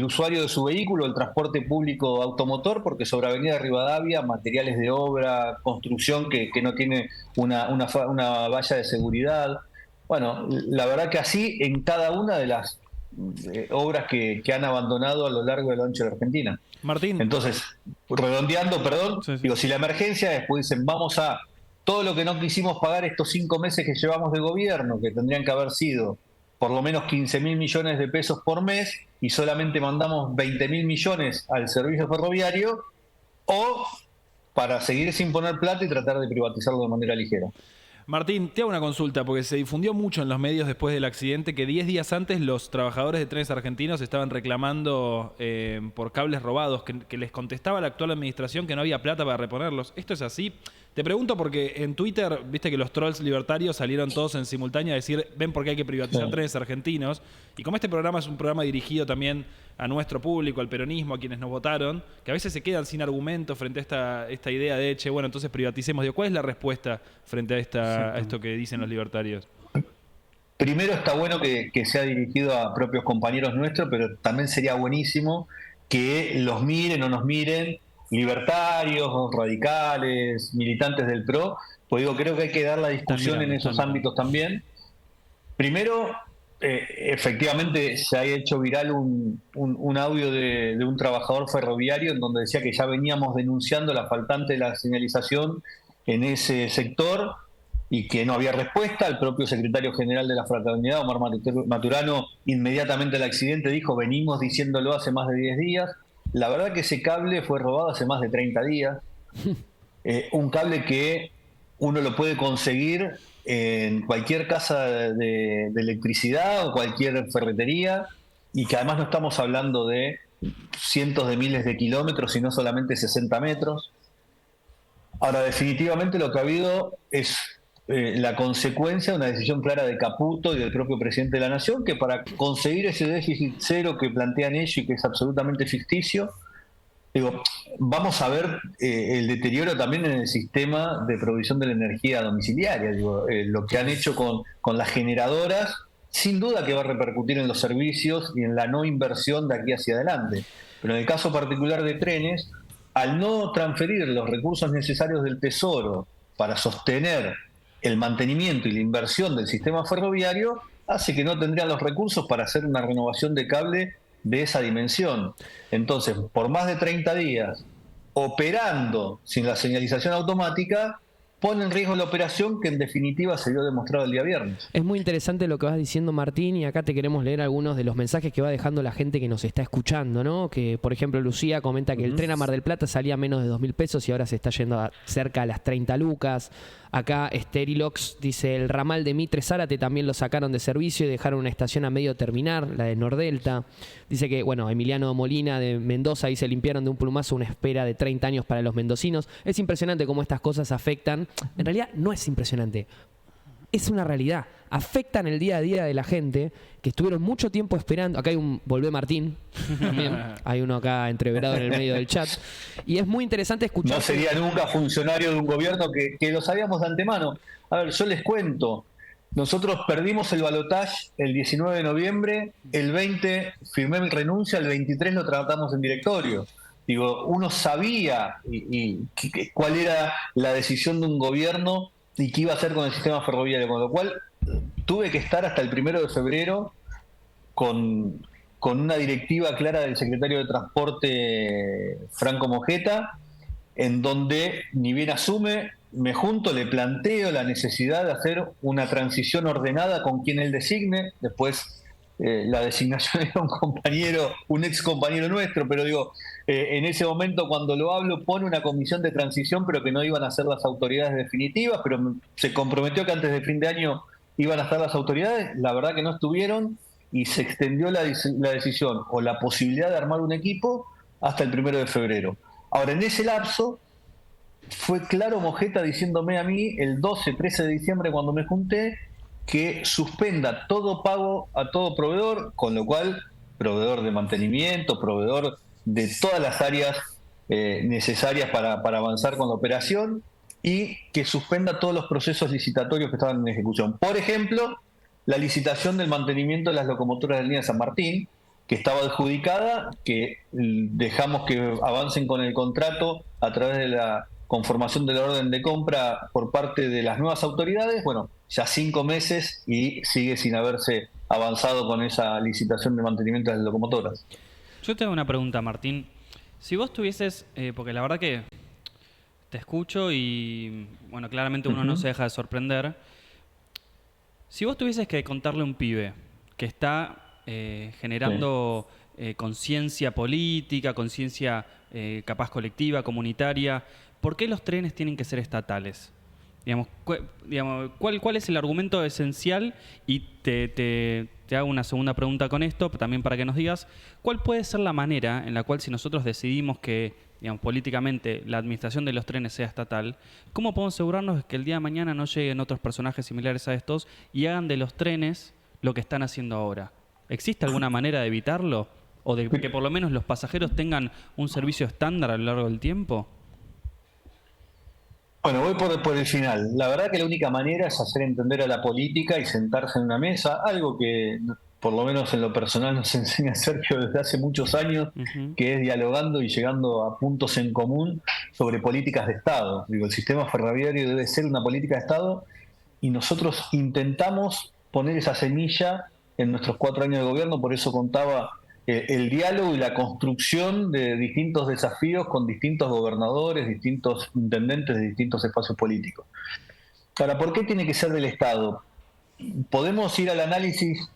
[SPEAKER 4] usuario de su vehículo, el transporte público automotor, porque sobre Avenida Rivadavia, materiales de obra, construcción que no tiene una valla de seguridad. Bueno, la verdad que así en cada una de las obras que han abandonado a lo largo y a lo ancho de la Argentina.
[SPEAKER 3] Martín.
[SPEAKER 4] Entonces, redondeando, perdón,
[SPEAKER 3] Sí.
[SPEAKER 4] digo, si la emergencia después dicen, vamos a todo lo que no quisimos pagar estos 5 meses que llevamos de gobierno, que tendrían que haber sido por lo menos 15.000 millones de pesos por mes, y solamente mandamos 20.000 millones al servicio ferroviario, o para seguir sin poner plata y tratar de privatizarlo de manera ligera.
[SPEAKER 3] Martín, te hago una consulta, porque se difundió mucho en los medios después del accidente que 10 días antes los trabajadores de Trenes Argentinos estaban reclamando por cables robados, que les contestaba la actual administración que no había plata para reponerlos. ¿Esto es así? Te pregunto porque en Twitter, viste que los trolls libertarios salieron todos en simultáneo a decir, ven por qué hay que privatizar Trenes Argentinos. Y como este programa es un programa dirigido también a nuestro público, al peronismo, a quienes nos votaron, que a veces se quedan sin argumento frente a esta idea de, che, bueno, entonces privaticemos. Digo, ¿cuál es la respuesta frente a esto que dicen los libertarios?
[SPEAKER 4] Primero está bueno que sea dirigido a propios compañeros nuestros, pero también sería buenísimo que los miren o nos miren libertarios, radicales, militantes del PRO, pues digo, creo que hay que dar la discusión en esos ámbitos también. Primero, efectivamente se ha hecho viral un audio de un trabajador ferroviario en donde decía que ya veníamos denunciando la faltante de la señalización en ese sector y que no había respuesta. El propio secretario general de la Fraternidad, Omar Maturano, inmediatamente al accidente dijo, venimos diciéndolo hace más de 10 días. La verdad que ese cable fue robado hace más de 30 días. Un cable que uno lo puede conseguir en cualquier casa de electricidad o cualquier ferretería, y que además no estamos hablando de cientos de miles de kilómetros, sino solamente 60 metros. Ahora, definitivamente lo que ha habido es la consecuencia de una decisión clara de Caputo y del propio presidente de la Nación, que para conseguir ese déficit cero que plantean ellos y que es absolutamente ficticio, digo, vamos a ver el deterioro también en el sistema de provisión de la energía domiciliaria. Digo, lo que han hecho con las generadoras, sin duda que va a repercutir en los servicios y en la no inversión de aquí hacia adelante. Pero en el caso particular de Trenes, al no transferir los recursos necesarios del Tesoro para sostener el mantenimiento y la inversión del sistema ferroviario, hace que no tendrían los recursos para hacer una renovación de cable de esa dimensión. Entonces, por más de 30 días, operando sin la señalización automática, pone en riesgo la operación que en definitiva se vio demostrado el día viernes.
[SPEAKER 1] Es muy interesante lo que vas diciendo, Martín, y acá te queremos leer algunos de los mensajes que va dejando la gente que nos está escuchando, ¿no? Que, por ejemplo, Lucía comenta que el tren a Mar del Plata salía menos de 2.000 pesos y ahora se está yendo cerca a las 30 lucas. Acá Sterilox dice, el ramal de Mitre Zárate también lo sacaron de servicio y dejaron una estación a medio terminar, la de Nordelta. Dice que, bueno, Emiliano Molina de Mendoza dice, limpiaron de un plumazo una espera de 30 años para los mendocinos. Es impresionante cómo estas cosas afectan. En realidad no es impresionante. Es una realidad. Afectan el día a día de la gente que estuvieron mucho tiempo esperando. Acá hay volvé Martín, también. Hay uno acá entreverado en el medio del chat. Y es muy interesante escuchar.
[SPEAKER 4] No sería nunca funcionario de un gobierno que lo sabíamos de antemano. A ver, yo les cuento. Nosotros perdimos el balotaje el 19 de noviembre, el 20 firmé mi renuncia, el 23 lo tratamos en directorio. Digo, uno sabía cuál era la decisión de un gobierno y qué iba a hacer con el sistema ferroviario, con lo cual tuve que estar hasta el 1 de febrero con una directiva clara del secretario de Transporte, Franco Mojeta, en donde ni bien asume, me junto, le planteo la necesidad de hacer una transición ordenada con quien él designe. Después la designación era un ex compañero nuestro, pero digo, en ese momento cuando lo hablo pone una comisión de transición, pero que no iban a ser las autoridades definitivas, pero se comprometió que antes de fin de año iban a estar las autoridades. La verdad que no estuvieron y se extendió la decisión o la posibilidad de armar un equipo hasta el 1 de febrero. Ahora, en ese lapso fue claro Mojeta diciéndome a mí el 12-13 de diciembre cuando me junté que suspenda todo pago a todo proveedor, con lo cual proveedor de mantenimiento, proveedor de todas las áreas necesarias para avanzar con la operación, y que suspenda todos los procesos licitatorios que estaban en ejecución. Por ejemplo, la licitación del mantenimiento de las locomotoras de la línea San Martín, que estaba adjudicada, que dejamos que avancen con el contrato a través de la conformación de la orden de compra por parte de las nuevas autoridades. Bueno, ya 5 meses y sigue sin haberse avanzado con esa licitación de mantenimiento de las locomotoras.
[SPEAKER 2] Yo te hago una pregunta, Martín. Si vos tuvieses, porque la verdad que te escucho y, bueno, claramente uno no se deja de sorprender. Si vos tuvieses que contarle a un pibe que está generando conciencia política, conciencia capaz colectiva, comunitaria, ¿por qué los trenes tienen que ser estatales? Digamos, ¿cuál es el argumento esencial? Y te hago una segunda pregunta con esto, también para que nos digas, ¿cuál puede ser la manera en la cual, si nosotros decidimos que, digamos, políticamente la administración de los trenes sea estatal, cómo podemos asegurarnos de que el día de mañana no lleguen otros personajes similares a estos y hagan de los trenes lo que están haciendo ahora? ¿Existe alguna manera de evitarlo? ¿O de que por lo menos los pasajeros tengan un servicio estándar a lo largo del tiempo?
[SPEAKER 4] Bueno, voy por el final. La verdad que la única manera es hacer entender a la política y sentarse en una mesa, algo que por lo menos en lo personal nos enseña Sergio desde hace muchos años, que es dialogando y llegando a puntos en común sobre políticas de Estado. Digo, el sistema ferroviario debe ser una política de Estado y nosotros intentamos poner esa semilla en nuestros 4 años de gobierno, por eso contaba el diálogo y la construcción de distintos desafíos con distintos gobernadores, distintos intendentes de distintos espacios políticos. Ahora, ¿por qué tiene que ser del Estado? Podemos ir al análisis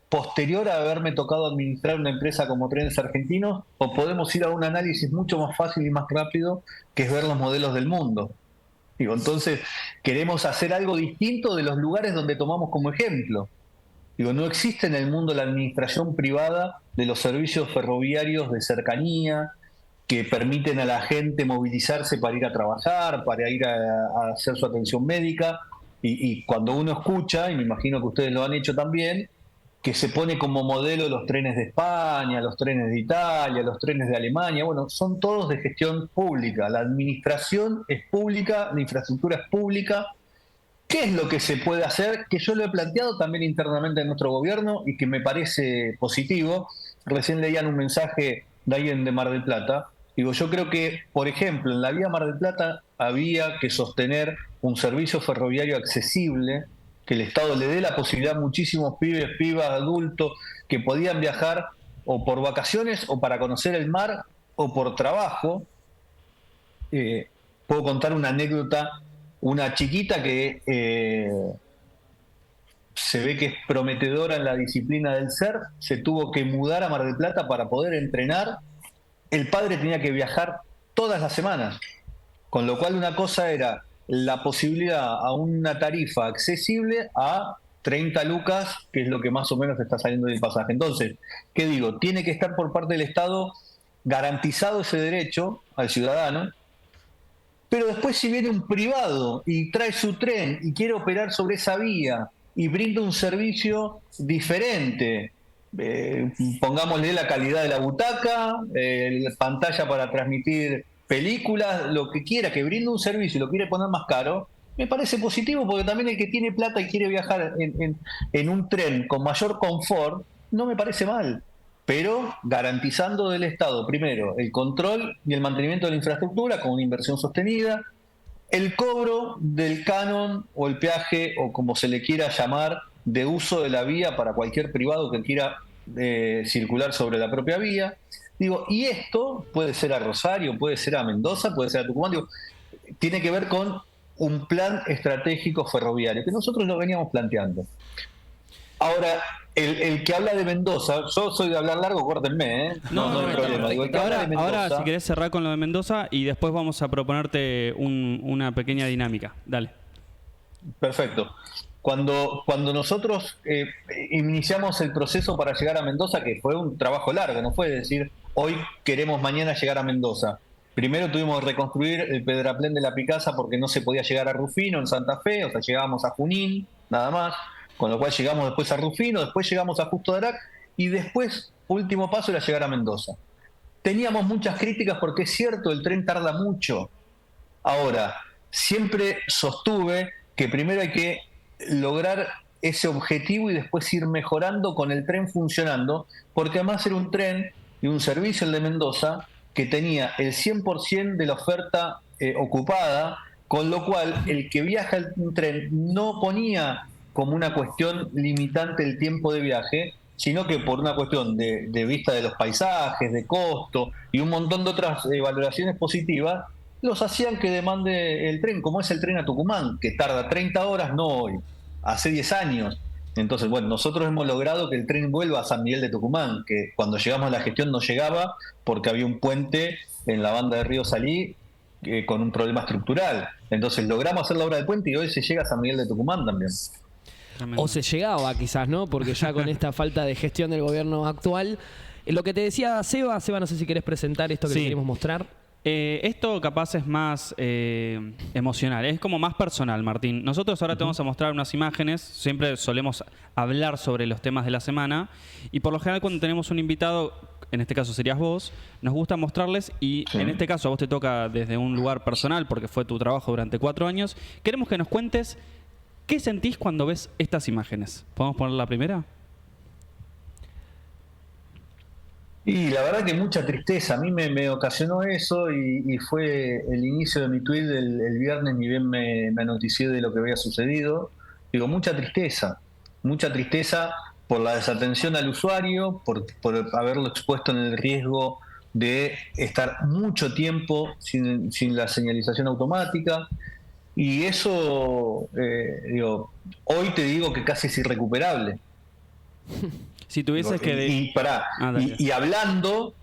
[SPEAKER 4] posterior a haberme tocado administrar una empresa como Trenes Argentinos, o podemos ir a un análisis mucho más fácil y más rápido, que es ver los modelos del mundo. Digo, entonces, queremos hacer algo distinto de los lugares donde tomamos como ejemplo. Digo, no existe en el mundo la administración privada de los servicios ferroviarios de cercanía que permiten a la gente movilizarse para ir a trabajar, para ir a hacer su atención médica. Y cuando uno escucha, y me imagino que ustedes lo han hecho también, que se pone como modelo los trenes de España, los trenes de Italia, los trenes de Alemania, bueno, son todos de gestión pública. La administración es pública, la infraestructura es pública. ¿Qué es lo que se puede hacer? Que yo lo he planteado también internamente en nuestro gobierno y que me parece positivo. Recién leían un mensaje de alguien de Mar del Plata. Digo, yo creo que, por ejemplo, en la vía Mar del Plata había que sostener un servicio ferroviario accesible, que el Estado le dé la posibilidad a muchísimos pibes, pibas, adultos, que podían viajar o por vacaciones o para conocer el mar o por trabajo, puedo contar una anécdota, una chiquita que se ve que es prometedora en la disciplina del surf, se tuvo que mudar a Mar del Plata para poder entrenar. El padre tenía que viajar todas las semanas, con lo cual una cosa era la posibilidad a una tarifa accesible a 30 lucas, que es lo que más o menos está saliendo del pasaje. Entonces, ¿qué digo? Tiene que estar por parte del Estado garantizado ese derecho al ciudadano, pero después si viene un privado y trae su tren y quiere operar sobre esa vía y brinda un servicio diferente, pongámosle la calidad de la butaca, la pantalla para transmitir películas, lo que quiera, que brinda un servicio y lo quiere poner más caro, me parece positivo, porque también el que tiene plata y quiere viajar en un tren con mayor confort, no me parece mal, pero garantizando del Estado, primero, el control y el mantenimiento de la infraestructura con una inversión sostenida, el cobro del canon o el peaje, o como se le quiera llamar, de uso de la vía para cualquier privado que quiera circular sobre la propia vía. Digo, y esto puede ser a Rosario, puede ser a Mendoza, puede ser a Tucumán, digo, tiene que ver con un plan estratégico ferroviario, que nosotros lo veníamos planteando. Ahora, el que habla de Mendoza, yo soy de hablar largo, córtenme, ¿eh?
[SPEAKER 2] No
[SPEAKER 4] hay problema. Digo, el que habla de Mendoza,
[SPEAKER 2] ahora, si querés cerrar con lo de Mendoza y después vamos a proponerte una pequeña dinámica. Dale.
[SPEAKER 4] Perfecto. Cuando nosotros iniciamos el proceso para llegar a Mendoza, que fue un trabajo largo, no fue decir, hoy queremos mañana llegar a Mendoza. Primero tuvimos que reconstruir el pedraplén de la Picasa porque no se podía llegar a Rufino en Santa Fe, o sea, llegábamos a Junín, nada más, con lo cual llegamos después a Rufino, después llegamos a Justo de Arac, y después, último paso, era llegar a Mendoza. Teníamos muchas críticas porque es cierto, el tren tarda mucho. Ahora, siempre sostuve que primero hay que lograr ese objetivo y después ir mejorando con el tren funcionando, porque además era un tren y un servicio, el de Mendoza, que tenía el 100% de la oferta ocupada, con lo cual el que viaja en tren no ponía como una cuestión limitante el tiempo de viaje, sino que por una cuestión de vista de los paisajes, de costo y un montón de otras valoraciones positivas, los hacían que demande el tren, como es el tren a Tucumán, que tarda 30 horas, no hoy, hace 10 años. Entonces, bueno, nosotros hemos logrado que el tren vuelva a San Miguel de Tucumán, que cuando llegamos a la gestión no llegaba porque había un puente en la banda de Río Salí con un problema estructural. Entonces logramos hacer la obra del puente y hoy se llega a San Miguel de Tucumán también.
[SPEAKER 1] O se llegaba quizás, ¿no? Porque ya con esta falta de gestión del gobierno actual. Lo que te decía Seba, no sé si querés presentar esto que le queremos mostrar.
[SPEAKER 2] Esto capaz es más emocional, es como más personal, Martín. Nosotros ahora te vamos a mostrar unas imágenes, siempre solemos hablar sobre los temas de la semana y por lo general cuando tenemos un invitado, en este caso serías vos, nos gusta mostrarles y en este caso a vos te toca desde un lugar personal porque fue tu trabajo durante 4 años. Queremos que nos cuentes qué sentís cuando ves estas imágenes. ¿Podemos poner la primera?
[SPEAKER 4] Y la verdad que mucha tristeza, a mí me ocasionó eso y fue el inicio de mi tweet el viernes, ni bien me noticié de lo que había sucedido. Digo, mucha tristeza por la desatención al usuario, por haberlo expuesto en el riesgo de estar mucho tiempo sin la señalización automática. Y eso, hoy te digo que casi es irrecuperable.
[SPEAKER 2] Si tuvieses que...
[SPEAKER 4] Y hablando,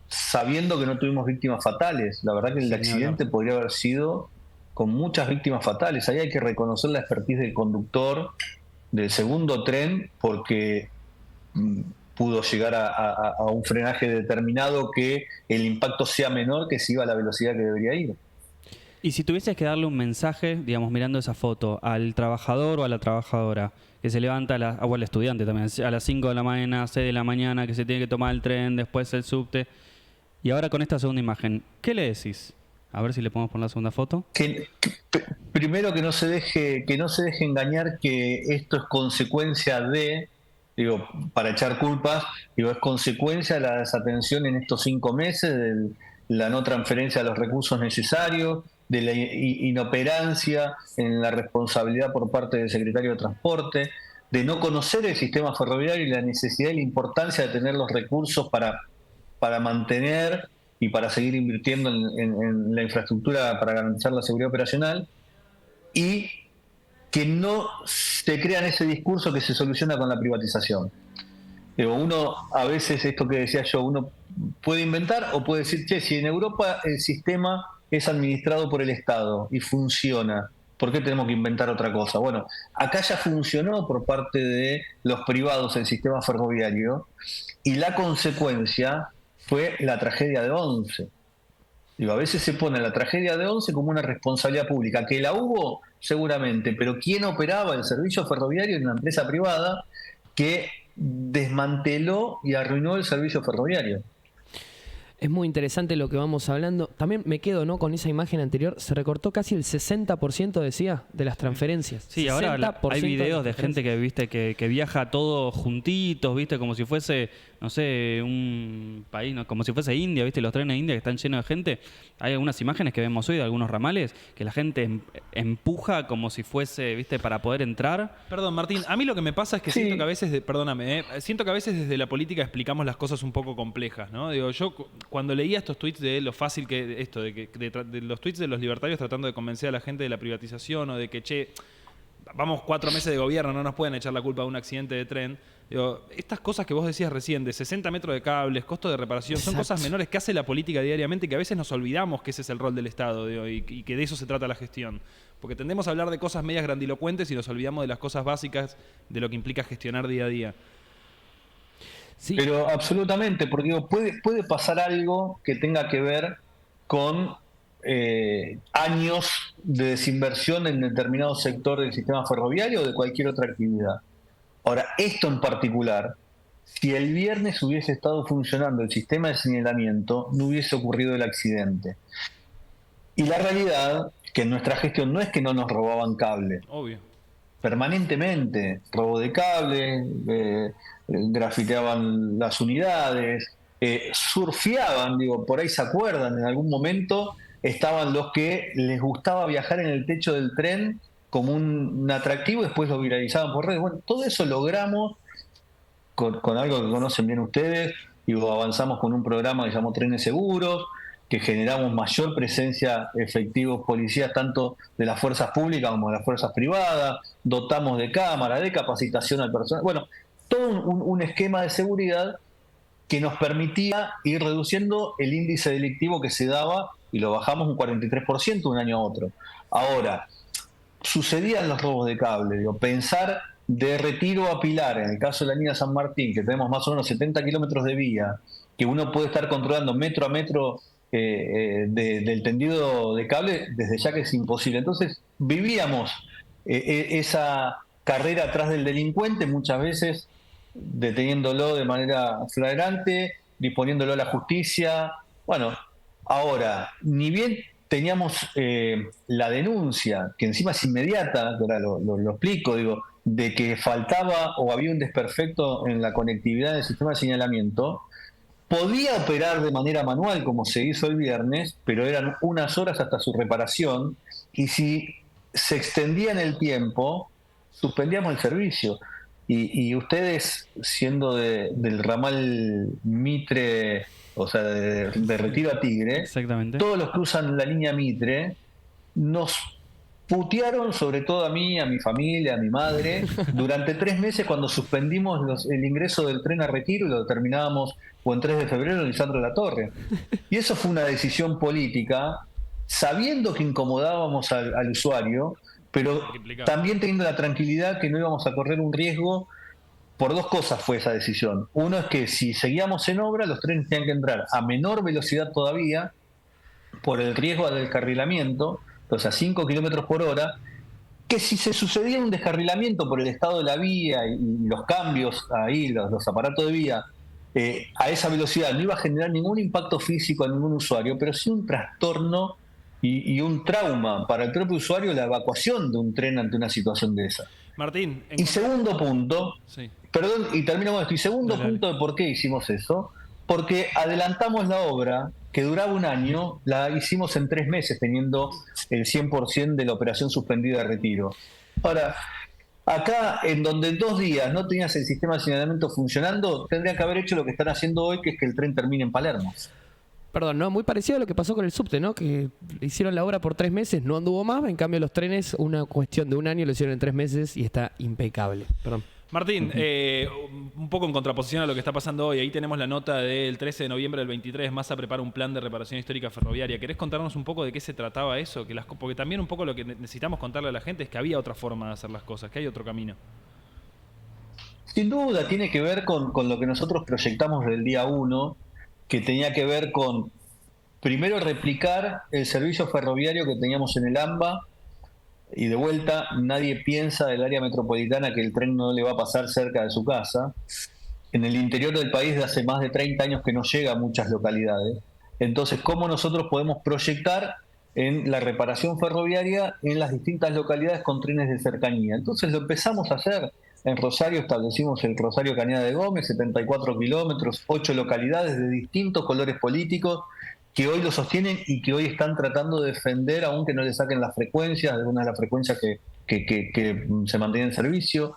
[SPEAKER 4] sabiendo que no tuvimos víctimas fatales, la verdad que el accidente podría haber sido con muchas víctimas fatales. Ahí hay que reconocer la expertise del conductor del segundo tren, porque pudo llegar a un frenaje determinado que el impacto sea menor que si iba a la velocidad que debería ir.
[SPEAKER 2] Y si tuvieses que darle un mensaje, digamos, mirando esa foto, al trabajador o a la trabajadora que se levanta, o al estudiante también, a las 5 de la mañana, 6 de la mañana, que se tiene que tomar el tren, después el subte, y ahora con esta segunda imagen, ¿qué le decís? A ver si le podemos poner la segunda foto.
[SPEAKER 4] Primero que no se deje engañar que esto es consecuencia de, para echar culpas, es consecuencia de la desatención en estos 5 meses, de la no transferencia de los recursos necesarios, de la inoperancia en la responsabilidad por parte del secretario de Transporte, de no conocer el sistema ferroviario y la necesidad y la importancia de tener los recursos para mantener y para seguir invirtiendo en la infraestructura para garantizar la seguridad operacional, y que no se crean ese discurso que se soluciona con la privatización. Uno, a veces, esto que decía yo, uno puede inventar o puede decir, che, si en Europa el sistema es administrado por el Estado y funciona, ¿por qué tenemos que inventar otra cosa? Bueno, acá ya funcionó por parte de los privados el sistema ferroviario, y la consecuencia fue la tragedia de Once. A veces se pone la tragedia de Once como una responsabilidad pública, que la hubo seguramente, pero ¿quién operaba el servicio ferroviario? En una empresa privada que desmanteló y arruinó el servicio ferroviario.
[SPEAKER 1] Es muy interesante lo que vamos hablando. También me quedo, ¿no?, con esa imagen anterior. Se recortó casi el 60%, decía, de las transferencias.
[SPEAKER 2] Sí, ahora hay videos de gente que, viste, que viaja todos juntitos, viste, como si fuese, no sé, un país, ¿no?, como si fuese India, viste, los trenes de India que están llenos de gente. Hay algunas imágenes que vemos hoy de algunos ramales que la gente empuja como si fuese, viste, para poder entrar.
[SPEAKER 3] Perdón, Martín, a mí lo que me pasa es que siento que a veces, siento que a veces desde la política explicamos las cosas un poco complejas, ¿no? Digo, yo cuando leía estos tweets de lo fácil que esto, de los tweets de los libertarios tratando de convencer a la gente de la privatización o de que, che, vamos 4 meses de gobierno, no nos pueden echar la culpa de un accidente de tren. Digo, estas cosas que vos decías recién, de 60 metros de cables, costo de reparación, son cosas menores que hace la política diariamente, que a veces nos olvidamos que ese es el rol del Estado, digo, y que de eso se trata la gestión. Porque tendemos a hablar de cosas medias grandilocuentes y nos olvidamos de las cosas básicas de lo que implica gestionar día a día.
[SPEAKER 1] Sí.
[SPEAKER 4] Pero absolutamente, porque digo, puede pasar algo que tenga que ver con años de desinversión en determinado sector del sistema ferroviario o de cualquier otra actividad. Ahora, esto en particular, si el viernes hubiese estado funcionando el sistema de señalamiento, no hubiese ocurrido el accidente. Y la realidad, que en nuestra gestión no es que no nos robaban cable.
[SPEAKER 3] Obvio.
[SPEAKER 4] Permanentemente, robo de cable, grafiteaban las unidades, surfeaban, digo, por ahí se acuerdan, en algún momento estaban los que les gustaba viajar en el techo del tren como un atractivo y después lo viralizaban por redes. Bueno, todo eso logramos con algo que conocen bien ustedes, y avanzamos con un programa que se llamó Trenes Seguros, que generamos mayor presencia efectivos policías tanto de las fuerzas públicas como de las fuerzas privadas, dotamos de cámaras, de capacitación al personal, bueno, todo un esquema de seguridad que nos permitía ir reduciendo el índice delictivo que se daba, y lo bajamos un 43% de un año a otro. Ahora, sucedían los robos de cable, digo, pensar de Retiro a Pilar, en el caso de la línea San Martín, que tenemos más o menos 70 kilómetros de vía, que uno puede estar controlando metro a metro del tendido de cable, desde ya que es imposible. Entonces vivíamos esa carrera atrás del delincuente, muchas veces deteniéndolo de manera flagrante, disponiéndolo a la justicia. Bueno, ahora, ni bien teníamos la denuncia, que encima es inmediata, ahora lo explico, digo, de que faltaba o había un desperfecto en la conectividad del sistema de señalamiento, podía operar de manera manual como se hizo el viernes, pero eran unas horas hasta su reparación, y si se extendía en el tiempo, suspendíamos el servicio. Y ustedes, siendo del ramal Mitre, o sea, de Retiro a Tigre,
[SPEAKER 2] exactamente,
[SPEAKER 4] todos los que usan la línea Mitre nos putearon, sobre todo a mí, a mi familia, a mi madre, durante 3 meses cuando suspendimos el ingreso del tren a Retiro y lo terminábamos o en 3 de febrero en Lisandro de la Torre. Y eso fue una decisión política, sabiendo que incomodábamos al usuario, pero también teniendo la tranquilidad que no íbamos a correr un riesgo. Por 2 cosas fue esa decisión. Uno es que si seguíamos en obra, los trenes tenían que entrar a menor velocidad todavía por el riesgo del descarrilamiento, entonces a 5 kilómetros por hora, que si se sucedía un descarrilamiento por el estado de la vía y los cambios ahí, los aparatos de vía, a esa velocidad no iba a generar ningún impacto físico a ningún usuario, pero sí un trastorno y un trauma para el propio usuario, la evacuación de un tren ante una situación de esa.
[SPEAKER 3] Martín.
[SPEAKER 4] Y segundo punto,
[SPEAKER 3] sí.
[SPEAKER 4] Perdón, y termino con esto, y segundo punto de por qué hicimos eso, porque adelantamos la obra que duraba 1 año, la hicimos en 3 meses, teniendo el 100% de la operación suspendida de Retiro. Ahora, acá, en donde en 2 días no tenías el sistema de señalamiento funcionando, tendrían que haber hecho lo que están haciendo hoy, que es que el tren termine en Palermo.
[SPEAKER 1] Perdón, ¿no? Muy parecido a lo que pasó con el subte, ¿no? Que hicieron la obra por 3 meses, no anduvo más. En cambio, los trenes, una cuestión de un año, lo hicieron en 3 meses y está impecable. Perdón.
[SPEAKER 3] Martín, un poco en contraposición a lo que está pasando hoy, ahí tenemos la nota del 13 de noviembre del 23, Massa prepara un plan de reparación histórica ferroviaria. ¿Querés contarnos un poco de qué se trataba eso? Porque también un poco lo que necesitamos contarle a la gente es que había otra forma de hacer las cosas, que hay otro camino.
[SPEAKER 4] Sin duda, tiene que ver con lo que nosotros proyectamos del día 1, que tenía que ver con, primero, replicar el servicio ferroviario que teníamos en el AMBA, y de vuelta, nadie piensa del área metropolitana que el tren no le va a pasar cerca de su casa. En el interior del país de hace más de 30 años que no llega a muchas localidades. Entonces, ¿cómo nosotros podemos proyectar en la reparación ferroviaria en las distintas localidades con trenes de cercanía? Entonces lo empezamos a hacer. En Rosario establecimos el Rosario Cañada de Gómez, 74 kilómetros, 8 localidades de distintos colores políticos que hoy lo sostienen y que hoy están tratando de defender, aunque no le saquen las frecuencias, algunas de las frecuencias que se mantienen en servicio.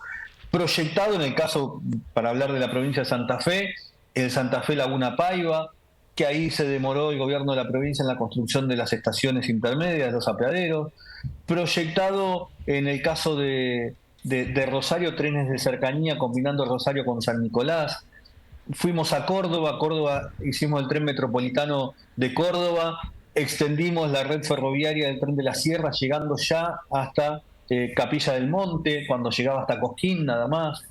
[SPEAKER 4] Proyectado en el caso, para hablar de la provincia de Santa Fe, el Santa Fe Laguna Paiva, que ahí se demoró el gobierno de la provincia en la construcción de las estaciones intermedias, los apeaderos. Proyectado en el caso de Rosario, trenes de cercanía combinando Rosario con San Nicolás. Fuimos a Córdoba hicimos el tren metropolitano de Córdoba, extendimos la red ferroviaria del tren de la Sierra, llegando ya hasta Capilla del Monte, cuando llegaba hasta Cosquín nada más.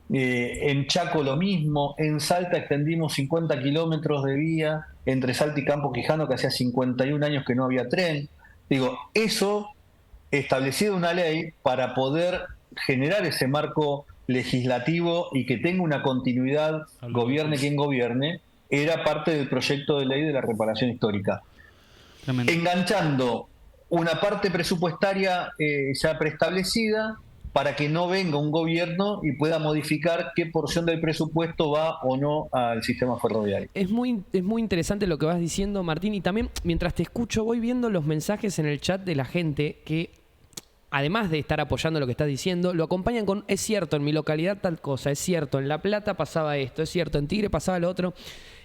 [SPEAKER 4] En Chaco lo mismo, en Salta extendimos 50 kilómetros de vía entre Salta y Campo Quijano, que hacía 51 años que no había tren. Digo, eso, establecido una ley para poder generar ese marco legislativo y que tenga una continuidad, gobierne quien gobierne, era parte del proyecto de ley de la reparación histórica.
[SPEAKER 2] Tremendo.
[SPEAKER 4] Enganchando una parte presupuestaria ya preestablecida para que no venga un gobierno y pueda modificar qué porción del presupuesto va o no al sistema ferroviario.
[SPEAKER 1] Es muy interesante lo que vas diciendo, Martín, y también mientras te escucho voy viendo los mensajes en el chat de la gente que, además de estar apoyando lo que estás diciendo, lo acompañan con: es cierto, en mi localidad tal cosa, es cierto, en La Plata pasaba esto, es cierto, en Tigre pasaba lo otro.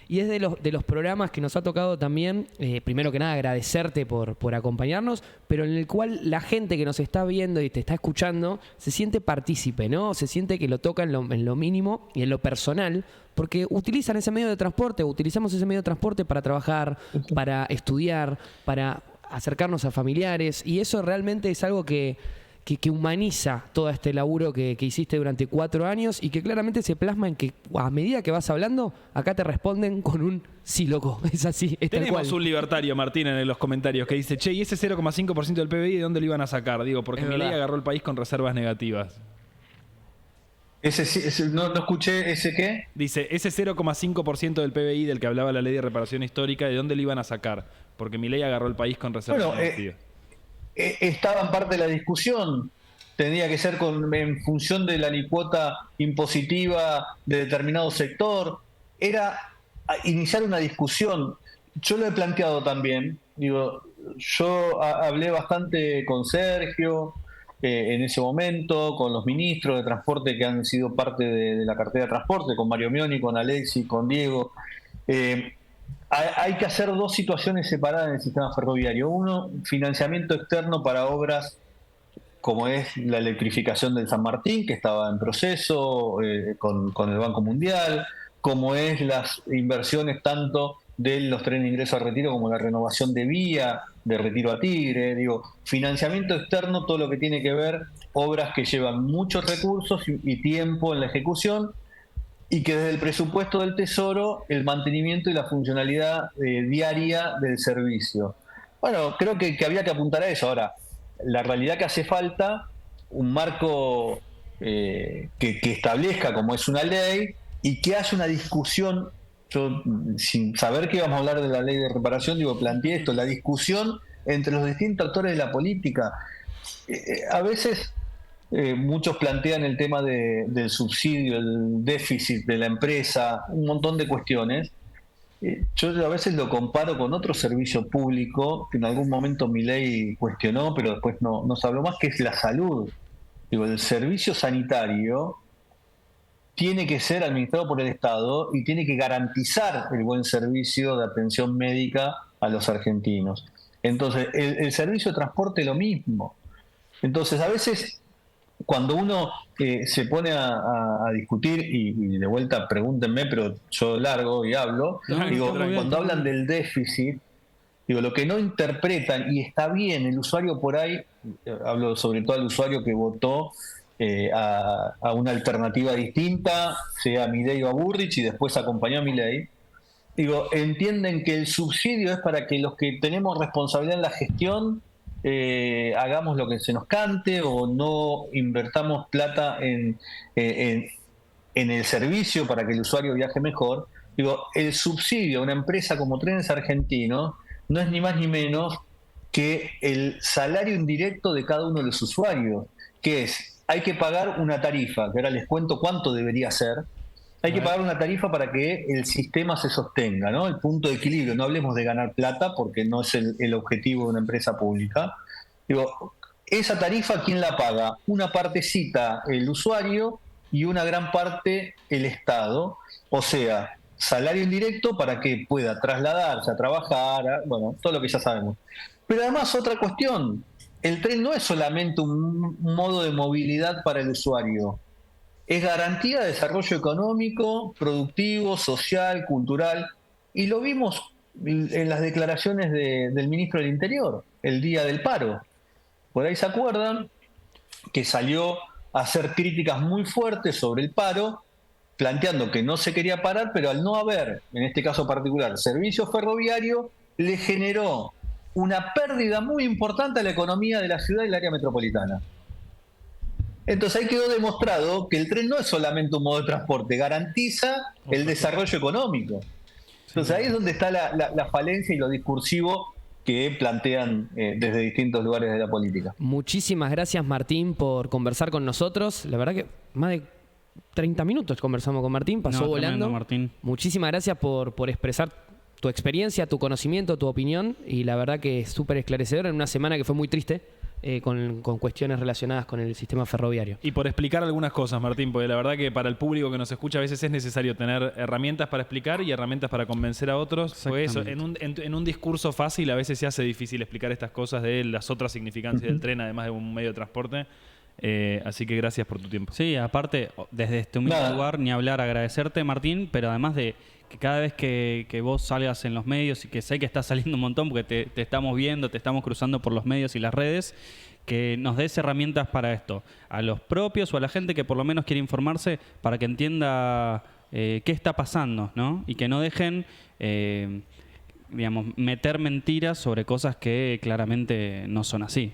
[SPEAKER 1] Y es de los programas que nos ha tocado también, primero que nada, agradecerte por acompañarnos, pero en el cual la gente que nos está viendo y te está escuchando se siente partícipe, ¿no? Se siente que lo toca en lo mínimo y en lo personal, porque utilizan ese medio de transporte, utilizamos ese medio de transporte para trabajar, para estudiar, para acercarnos a familiares, y eso realmente es algo que humaniza todo este laburo que hiciste durante 4 años y que claramente se plasma en que a medida que vas hablando, acá te responden con un sí, loco, es así, es tal cual.
[SPEAKER 3] Tenemos un libertario, Martín, en los comentarios que dice: che, ¿y ese 0,5% del PBI de dónde lo iban a sacar? Digo, porque Milei agarró el país con reservas negativas.
[SPEAKER 4] No escuché ese qué.
[SPEAKER 3] Dice, ese 0,5% del PBI del que hablaba la ley de reparación histórica, ¿de dónde lo iban a sacar? Porque Milei agarró el país con reservas negativas.
[SPEAKER 4] Estaba en parte de la discusión. Tendría que ser en función de la alícuota impositiva de determinado sector. Era iniciar una discusión. Yo lo he planteado también. Digo, yo hablé bastante con Sergio en ese momento, con los ministros de transporte que han sido parte de la cartera de transporte, con Mario Mioni, con Alexis, con Diego. Hay que hacer 2 situaciones separadas en el sistema ferroviario. Uno, financiamiento externo para obras como es la electrificación del San Martín, que estaba en proceso con el Banco Mundial, como es las inversiones tanto de los trenes de ingreso a retiro como la renovación de vía de Retiro a Tigre. Digo, financiamiento externo, todo lo que tiene que ver obras que llevan muchos recursos y tiempo en la ejecución, y que desde el presupuesto del Tesoro el mantenimiento y la funcionalidad diaria del servicio. Bueno, creo que había que apuntar a eso. Ahora, la realidad que hace falta un marco que establezca como es una ley y que haya una discusión. Yo, sin saber que íbamos a hablar de la ley de reparación, planteé esto, la discusión entre los distintos actores de la política. A veces muchos plantean el tema del subsidio, el déficit de la empresa, un montón de cuestiones. Yo a veces lo comparo con otro servicio público que en algún momento Milei cuestionó, pero después no se habló más, que es la salud. El servicio sanitario tiene que ser administrado por el Estado y tiene que garantizar el buen servicio de atención médica a los argentinos. Entonces, el servicio de transporte lo mismo. Entonces, a veces, cuando uno se pone a discutir, y de vuelta pregúntenme, pero yo largo y hablo, digo, cuando hablan del déficit, digo, lo que no interpretan, y está bien, el usuario por ahí, hablo sobre todo al usuario que votó a una alternativa distinta, sea Milei o a Burrich, y después acompañó a Milei, digo, entienden que el subsidio es para que los que tenemos responsabilidad en la gestión hagamos lo que se nos cante o no invertamos plata en el servicio para que el usuario viaje mejor. Digo, el subsidio a una empresa como Trenes Argentinos no es ni más ni menos que el salario indirecto de cada uno de los usuarios, que es, hay que pagar una tarifa, que ahora les cuento cuánto debería ser. Hay que pagar una tarifa para que el sistema se sostenga, ¿no? El punto de equilibrio. No hablemos de ganar plata porque no es el objetivo de una empresa pública. Digo, esa tarifa, ¿quién la paga? Una partecita el usuario y una gran parte el Estado. O sea, salario indirecto para que pueda trasladarse a trabajar, bueno, todo lo que ya sabemos. Pero además otra cuestión, el tren no es solamente un modo de movilidad para el usuario. Es garantía de desarrollo económico, productivo, social, cultural. Y lo vimos en las declaraciones del ministro del Interior, el día del paro. Por ahí se acuerdan que salió a hacer críticas muy fuertes sobre el paro, planteando que no se quería parar, pero al no haber, en este caso particular, servicio ferroviario, le generó una pérdida muy importante a la economía de la ciudad y el área metropolitana. Entonces ahí quedó demostrado que el tren no es solamente un modo de transporte, garantiza el desarrollo económico. Entonces ahí es donde está la falencia y lo discursivo que plantean desde distintos lugares de la política.
[SPEAKER 1] Muchísimas gracias, Martín, por conversar con nosotros. La verdad que más de 30 minutos conversamos con Martín, pasó volando.
[SPEAKER 2] Martín.
[SPEAKER 1] Muchísimas gracias por expresar tu experiencia, tu conocimiento, tu opinión, y la verdad que es súper esclarecedor en una semana que fue muy triste. Con cuestiones relacionadas con el sistema ferroviario.
[SPEAKER 3] Y por explicar algunas cosas, Martín, porque la verdad que para el público que nos escucha a veces es necesario tener herramientas para explicar y herramientas para convencer a otros. Porque eso, en un discurso fácil a veces se hace difícil explicar estas cosas de las otras significancias del tren, además de un medio de transporte. Así que gracias por tu tiempo.
[SPEAKER 2] Sí, aparte, desde este humilde lugar, ni hablar, agradecerte, Martín, pero además de que cada vez que vos salgas en los medios, y que sé que estás saliendo un montón porque te estamos viendo, te estamos cruzando por los medios y las redes, que nos des herramientas para esto, a los propios o a la gente que por lo menos quiere informarse para que entienda qué está pasando, ¿no? Y que no dejen, digamos, meter mentiras sobre cosas que claramente no son así.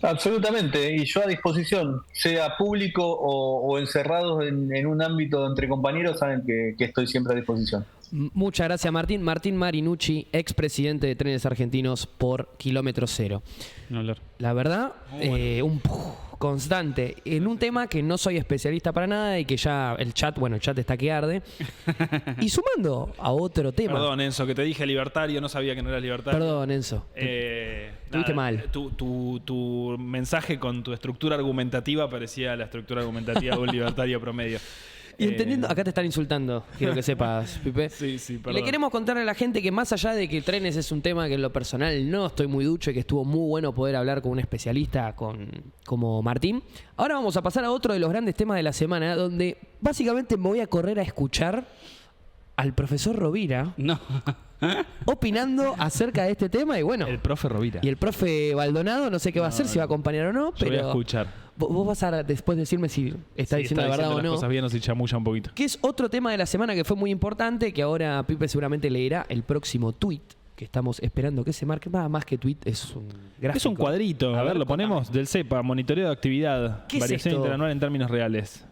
[SPEAKER 4] Absolutamente, y yo a disposición, sea público o encerrados en un ámbito entre compañeros, saben que estoy siempre a disposición.
[SPEAKER 1] Muchas gracias, Martín. Martín Marinucci, expresidente de Trenes Argentinos por Kilómetro Cero. La verdad, un constante en un tema que no soy especialista para nada y que ya el chat está que arde. Y sumando a otro tema.
[SPEAKER 3] Perdón, Enzo, que te dije libertario, no sabía que no eras libertario.
[SPEAKER 1] Perdón, Enzo. Estuviste mal.
[SPEAKER 3] Tu mensaje con tu estructura argumentativa parecía la estructura argumentativa de un libertario promedio.
[SPEAKER 1] Y entendiendo, acá te están insultando, quiero que sepas, Pipe.
[SPEAKER 3] Sí, perdón.
[SPEAKER 1] Le queremos contar a la gente que más allá de que trenes es un tema que en lo personal no estoy muy ducho y que estuvo muy bueno poder hablar con un especialista como Martín, ahora vamos a pasar a otro de los grandes temas de la semana, donde básicamente me voy a correr a escuchar al profesor Rovira opinando acerca de este tema. Y bueno,
[SPEAKER 3] el profe Rovira.
[SPEAKER 1] Y el profe Baldonado, no sé qué va a hacer, si va a acompañar o no, pero
[SPEAKER 3] voy a escuchar.
[SPEAKER 1] Vos vas a después decirme si está diciendo la verdad o no.
[SPEAKER 3] Las cosas bien o si chamulla un poquito.
[SPEAKER 1] Que es otro tema de la semana que fue muy importante, que ahora Pipe seguramente leerá el próximo tuit que estamos esperando que se marque. Más que tuit, es un gráfico.
[SPEAKER 3] Es un cuadrito. A ver, lo ponemos del CEPA, monitoreo de actividad, variación interanual en términos reales.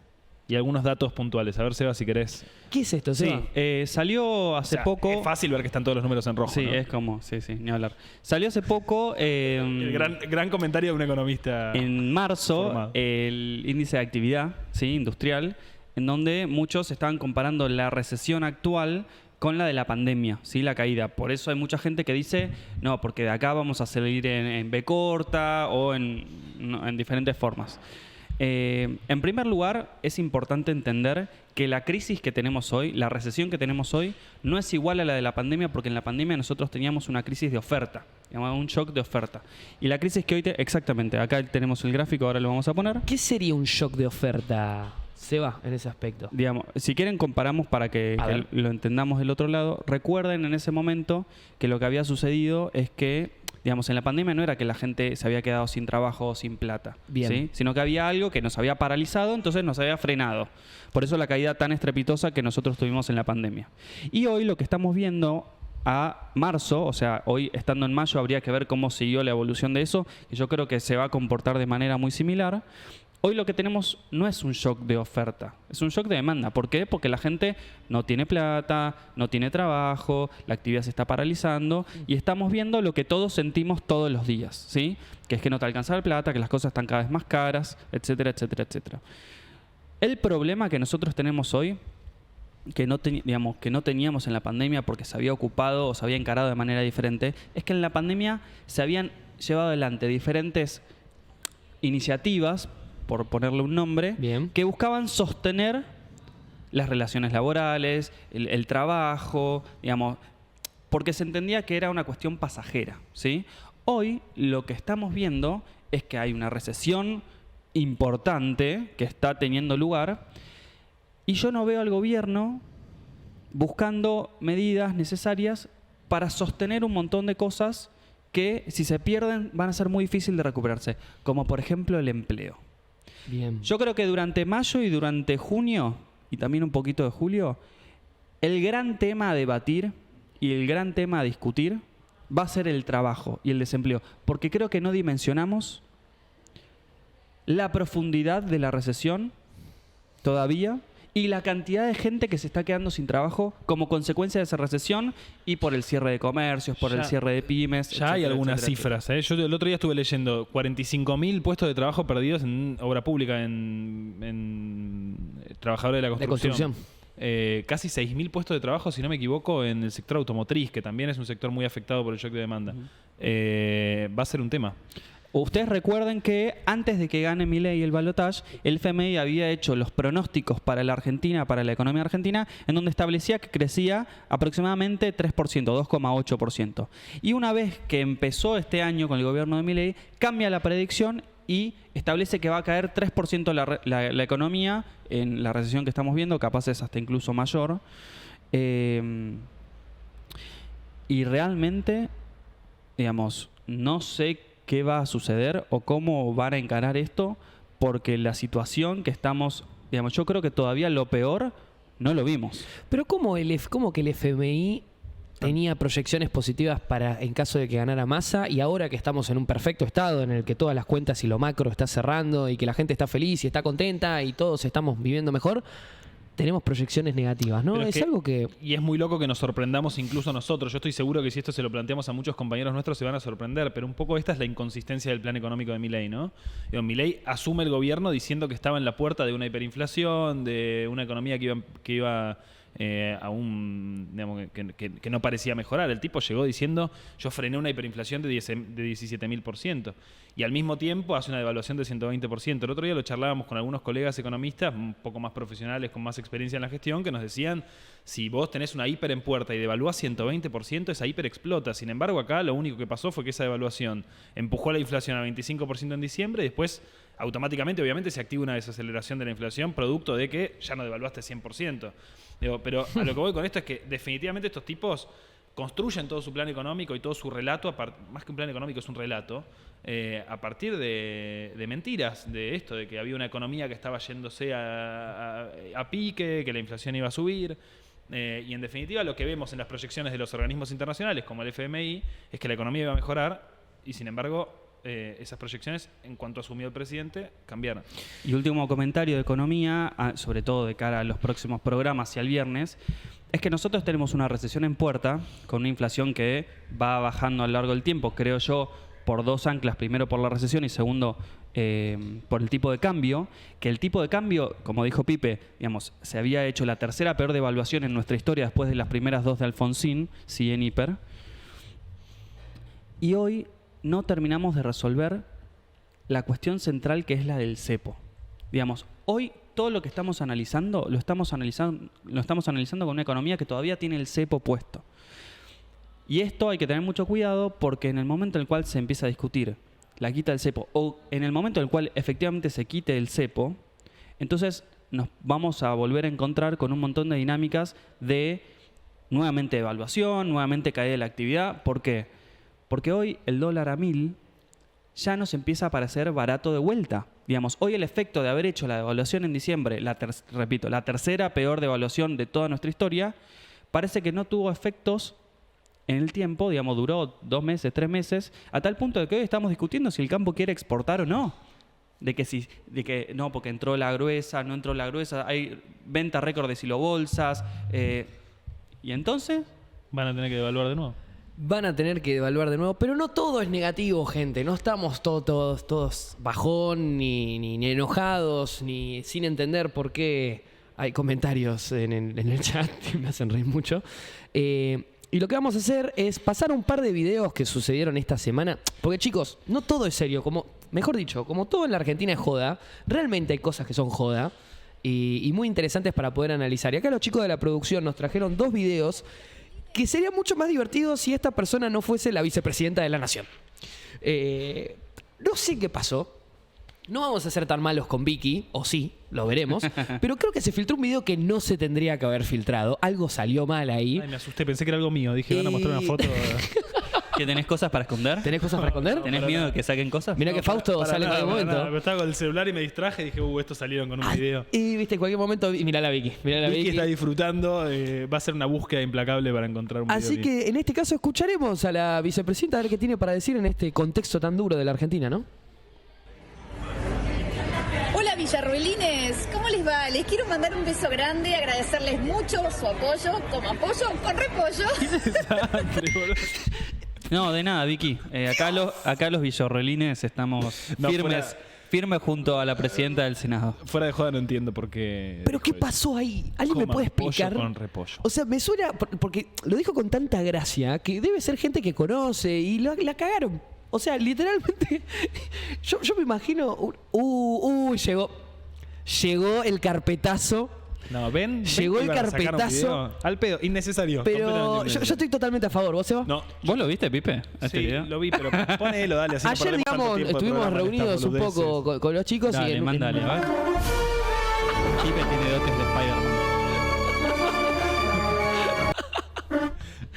[SPEAKER 3] Y algunos datos puntuales. A ver, Seba, si querés.
[SPEAKER 1] ¿Qué es esto, Seba?
[SPEAKER 2] Sí, salió hace poco.
[SPEAKER 3] Es fácil ver que están todos los números en rojo.
[SPEAKER 2] Sí,
[SPEAKER 3] ¿no?
[SPEAKER 2] es como, sí, ni hablar. Salió hace poco.
[SPEAKER 3] El gran comentario de un economista.
[SPEAKER 2] En marzo,
[SPEAKER 3] formado.
[SPEAKER 2] El índice de actividad industrial, en donde muchos estaban comparando la recesión actual con la de la pandemia, ¿sí? La caída. Por eso hay mucha gente que dice, no, porque de acá vamos a salir en B corta o en diferentes formas. En primer lugar, es importante entender que la crisis que tenemos hoy, la recesión que tenemos hoy, no es igual a la de la pandemia, porque en la pandemia nosotros teníamos una crisis de oferta, llamada un shock de oferta. Y la crisis que hoy, exactamente, acá tenemos el gráfico, ahora lo vamos a poner.
[SPEAKER 1] ¿Qué sería un shock de oferta, Seba, en ese aspecto?
[SPEAKER 2] Digamos, si quieren comparamos para que lo entendamos del otro lado. Recuerden en ese momento que lo que había sucedido es que, digamos, en la pandemia no era que la gente se había quedado sin trabajo o sin plata, ¿sí? Sino que había algo que nos había paralizado, entonces nos había frenado. Por eso la caída tan estrepitosa que nosotros tuvimos en la pandemia. Y hoy lo que estamos viendo a marzo, o sea, hoy estando en mayo habría que ver cómo siguió la evolución de eso, y yo creo que se va a comportar de manera muy similar. Hoy lo que tenemos no es un shock de oferta, es un shock de demanda. ¿Por qué? Porque la gente no tiene plata, no tiene trabajo, la actividad se está paralizando y estamos viendo lo que todos sentimos todos los días, ¿sí? Que es que no te alcanza la plata, que las cosas están cada vez más caras, etcétera, etcétera, etcétera. El problema que nosotros tenemos hoy, que no teníamos en la pandemia porque se había ocupado o se había encarado de manera diferente, es que en la pandemia se habían llevado adelante diferentes iniciativas, por ponerle un nombre, que buscaban sostener las relaciones laborales, el trabajo, digamos, porque se entendía que era una cuestión pasajera, ¿sí? Hoy lo que estamos viendo es que hay una recesión importante que está teniendo lugar y yo no veo al gobierno buscando medidas necesarias para sostener un montón de cosas que, si se pierden, van a ser muy difíciles de recuperarse, como por ejemplo el empleo.
[SPEAKER 1] Bien.
[SPEAKER 2] Yo creo que durante mayo y durante junio, y también un poquito de julio, el gran tema a debatir y el gran tema a discutir va a ser el trabajo y el desempleo, porque creo que no dimensionamos la profundidad de la recesión todavía y la cantidad de gente que se está quedando sin trabajo como consecuencia de esa recesión y por el cierre de comercios, por el cierre de pymes.
[SPEAKER 3] Ya hay algunas cifras. Yo el otro día estuve leyendo 45.000 puestos de trabajo perdidos en obra pública, en trabajadores de la construcción. Casi 6.000 puestos de trabajo, si no me equivoco, en el sector automotriz, que también es un sector muy afectado por el shock de demanda. Va a ser un tema.
[SPEAKER 2] Ustedes recuerden que antes de que gane Milei el balotaje, el FMI había hecho los pronósticos para la Argentina, para la economía argentina, en donde establecía que crecía aproximadamente 3%, 2,8%. Y una vez que empezó este año con el gobierno de Milei, cambia la predicción y establece que va a caer 3% la economía en la recesión que estamos viendo, capaz es hasta incluso mayor. Y realmente, digamos, no sé qué va a suceder o cómo van a encarar esto, porque la situación que estamos, digamos, yo creo que todavía lo peor no lo vimos.
[SPEAKER 1] Pero ¿cómo que el FMI tenía proyecciones positivas para en caso de que ganara Massa y ahora que estamos en un perfecto estado en el que todas las cuentas y lo macro está cerrando y que la gente está feliz y está contenta y todos estamos viviendo mejor, tenemos proyecciones negativas, ¿no? Es algo que...
[SPEAKER 3] Y es muy loco que nos sorprendamos incluso nosotros. Yo estoy seguro que si esto se lo planteamos a muchos compañeros nuestros se van a sorprender, pero un poco esta es la inconsistencia del plan económico de Milei, ¿no? Milei asume el gobierno diciendo que estaba en la puerta de una hiperinflación, de una economía que iba a un, digamos, que no parecía mejorar. El tipo llegó diciendo, yo frené una hiperinflación de 17.000%. Y al mismo tiempo hace una devaluación de 120%. El otro día lo charlábamos con algunos colegas economistas, un poco más profesionales, con más experiencia en la gestión, que nos decían, si vos tenés una hiper en puerta y devalúas 120%, esa hiper explota. Sin embargo, acá lo único que pasó fue que esa devaluación empujó la inflación a 25% en diciembre y después automáticamente, obviamente, se activa una desaceleración de la inflación producto de que ya no devaluaste 100%. Pero a lo que voy con esto es que definitivamente estos tipos construyen todo su plan económico y todo su relato, más que un plan económico es un relato, a partir de mentiras, de esto, de que había una economía que estaba yéndose a pique, que la inflación iba a subir. Y en definitiva lo que vemos en las proyecciones de los organismos internacionales como el FMI es que la economía iba a mejorar y sin embargo esas proyecciones, en cuanto asumió el presidente, cambiaron.
[SPEAKER 2] Y último comentario de economía, sobre todo de cara a los próximos programas y al viernes, es que nosotros tenemos una recesión en puerta con una inflación que va bajando a lo largo del tiempo, creo yo, por dos anclas, primero por la recesión y segundo por el tipo de cambio, que el tipo de cambio, como dijo Pipe, digamos, se había hecho la tercera peor devaluación en nuestra historia después de las primeras dos de Alfonsín, sí en hiper, y hoy no terminamos de resolver la cuestión central que es la del cepo. Digamos, hoy todo lo que estamos analizando lo estamos analizando con una economía que todavía tiene el cepo puesto. Y esto hay que tener mucho cuidado porque en el momento en el cual se empieza a discutir la quita del cepo o en el momento en el cual efectivamente se quite el cepo, entonces nos vamos a volver a encontrar con un montón de dinámicas de nuevamente devaluación, nuevamente caída de la actividad. ¿Por qué? Porque hoy el dólar a 1000 ya nos empieza a parecer barato de vuelta. Digamos, hoy el efecto de haber hecho la devaluación en diciembre, la tercera peor devaluación de toda nuestra historia, parece que no tuvo efectos en el tiempo, digamos, duró 2 meses, 3 meses, a tal punto de que hoy estamos discutiendo si el campo quiere exportar o no. De que no, porque entró la gruesa, no entró la gruesa, hay venta récord de silobolsas. ¿Y entonces?
[SPEAKER 3] Van a tener que devaluar de nuevo.
[SPEAKER 1] Van a tener que devaluar de nuevo, pero no todo es negativo, gente. No estamos todos bajón, ni enojados, ni sin entender por qué hay comentarios en el chat que me hacen reír mucho. Y lo que vamos a hacer es pasar un par de videos que sucedieron esta semana. Porque, chicos, no todo es serio. Mejor dicho, como todo en la Argentina es joda, realmente hay cosas que son joda y muy interesantes para poder analizar. Y acá los chicos de la producción nos trajeron 2 videos que sería mucho más divertido si esta persona no fuese la vicepresidenta de la Nación. No sé qué pasó. No vamos a ser tan malos con Vicky, o sí, lo veremos. Pero creo que se filtró un video que no se tendría que haber filtrado. Algo salió mal ahí.
[SPEAKER 3] Ay, me asusté, pensé que era algo mío. Dije, van a mostrar una foto.
[SPEAKER 2] ¿Que tenés cosas para esconder?
[SPEAKER 1] ¿Tenés cosas para esconder?
[SPEAKER 2] ¿Tenés miedo de que saquen cosas?
[SPEAKER 1] Mirá que Fausto sale en cualquier momento.
[SPEAKER 3] Yo estaba con el celular y me distraje y dije, estos salieron con un video.
[SPEAKER 1] Y viste, en cualquier momento, mirá la Vicky.
[SPEAKER 3] Vicky está disfrutando, va a ser una búsqueda implacable para encontrar un video.
[SPEAKER 1] Así que en este caso escucharemos a la vicepresidenta a ver qué tiene para decir en este contexto tan duro de la Argentina, ¿no?
[SPEAKER 5] Hola villarroelines, ¿cómo les va? Les quiero mandar un beso grande, agradecerles mucho su apoyo, como apoyo con repollo.
[SPEAKER 2] No, de nada, Vicky. Acá los villarroelines estamos firmes junto a la presidenta del Senado.
[SPEAKER 3] Fuera de joda no entiendo por qué.
[SPEAKER 1] ¿Pero qué pasó ahí? ¿Alguien me puede explicar?
[SPEAKER 3] Con repollo.
[SPEAKER 1] O sea, me suena, porque lo dijo con tanta gracia, que debe ser gente que conoce y la cagaron. O sea, literalmente, yo me imagino, llegó el carpetazo.
[SPEAKER 3] No, ven.
[SPEAKER 1] Llegó el carpetazo.
[SPEAKER 3] Al pedo, innecesario.
[SPEAKER 1] Pero yo estoy totalmente a favor. ¿Vos, Seba?
[SPEAKER 3] No.
[SPEAKER 2] ¿Vos lo viste, Pipe?
[SPEAKER 3] Sí, lo vi, pero ponelo, dale. Así
[SPEAKER 1] ayer, digamos, estuvimos reunidos un poco con los chicos.
[SPEAKER 2] Dale, mándale, a ver. Pipe tiene dotes de Spider-Man.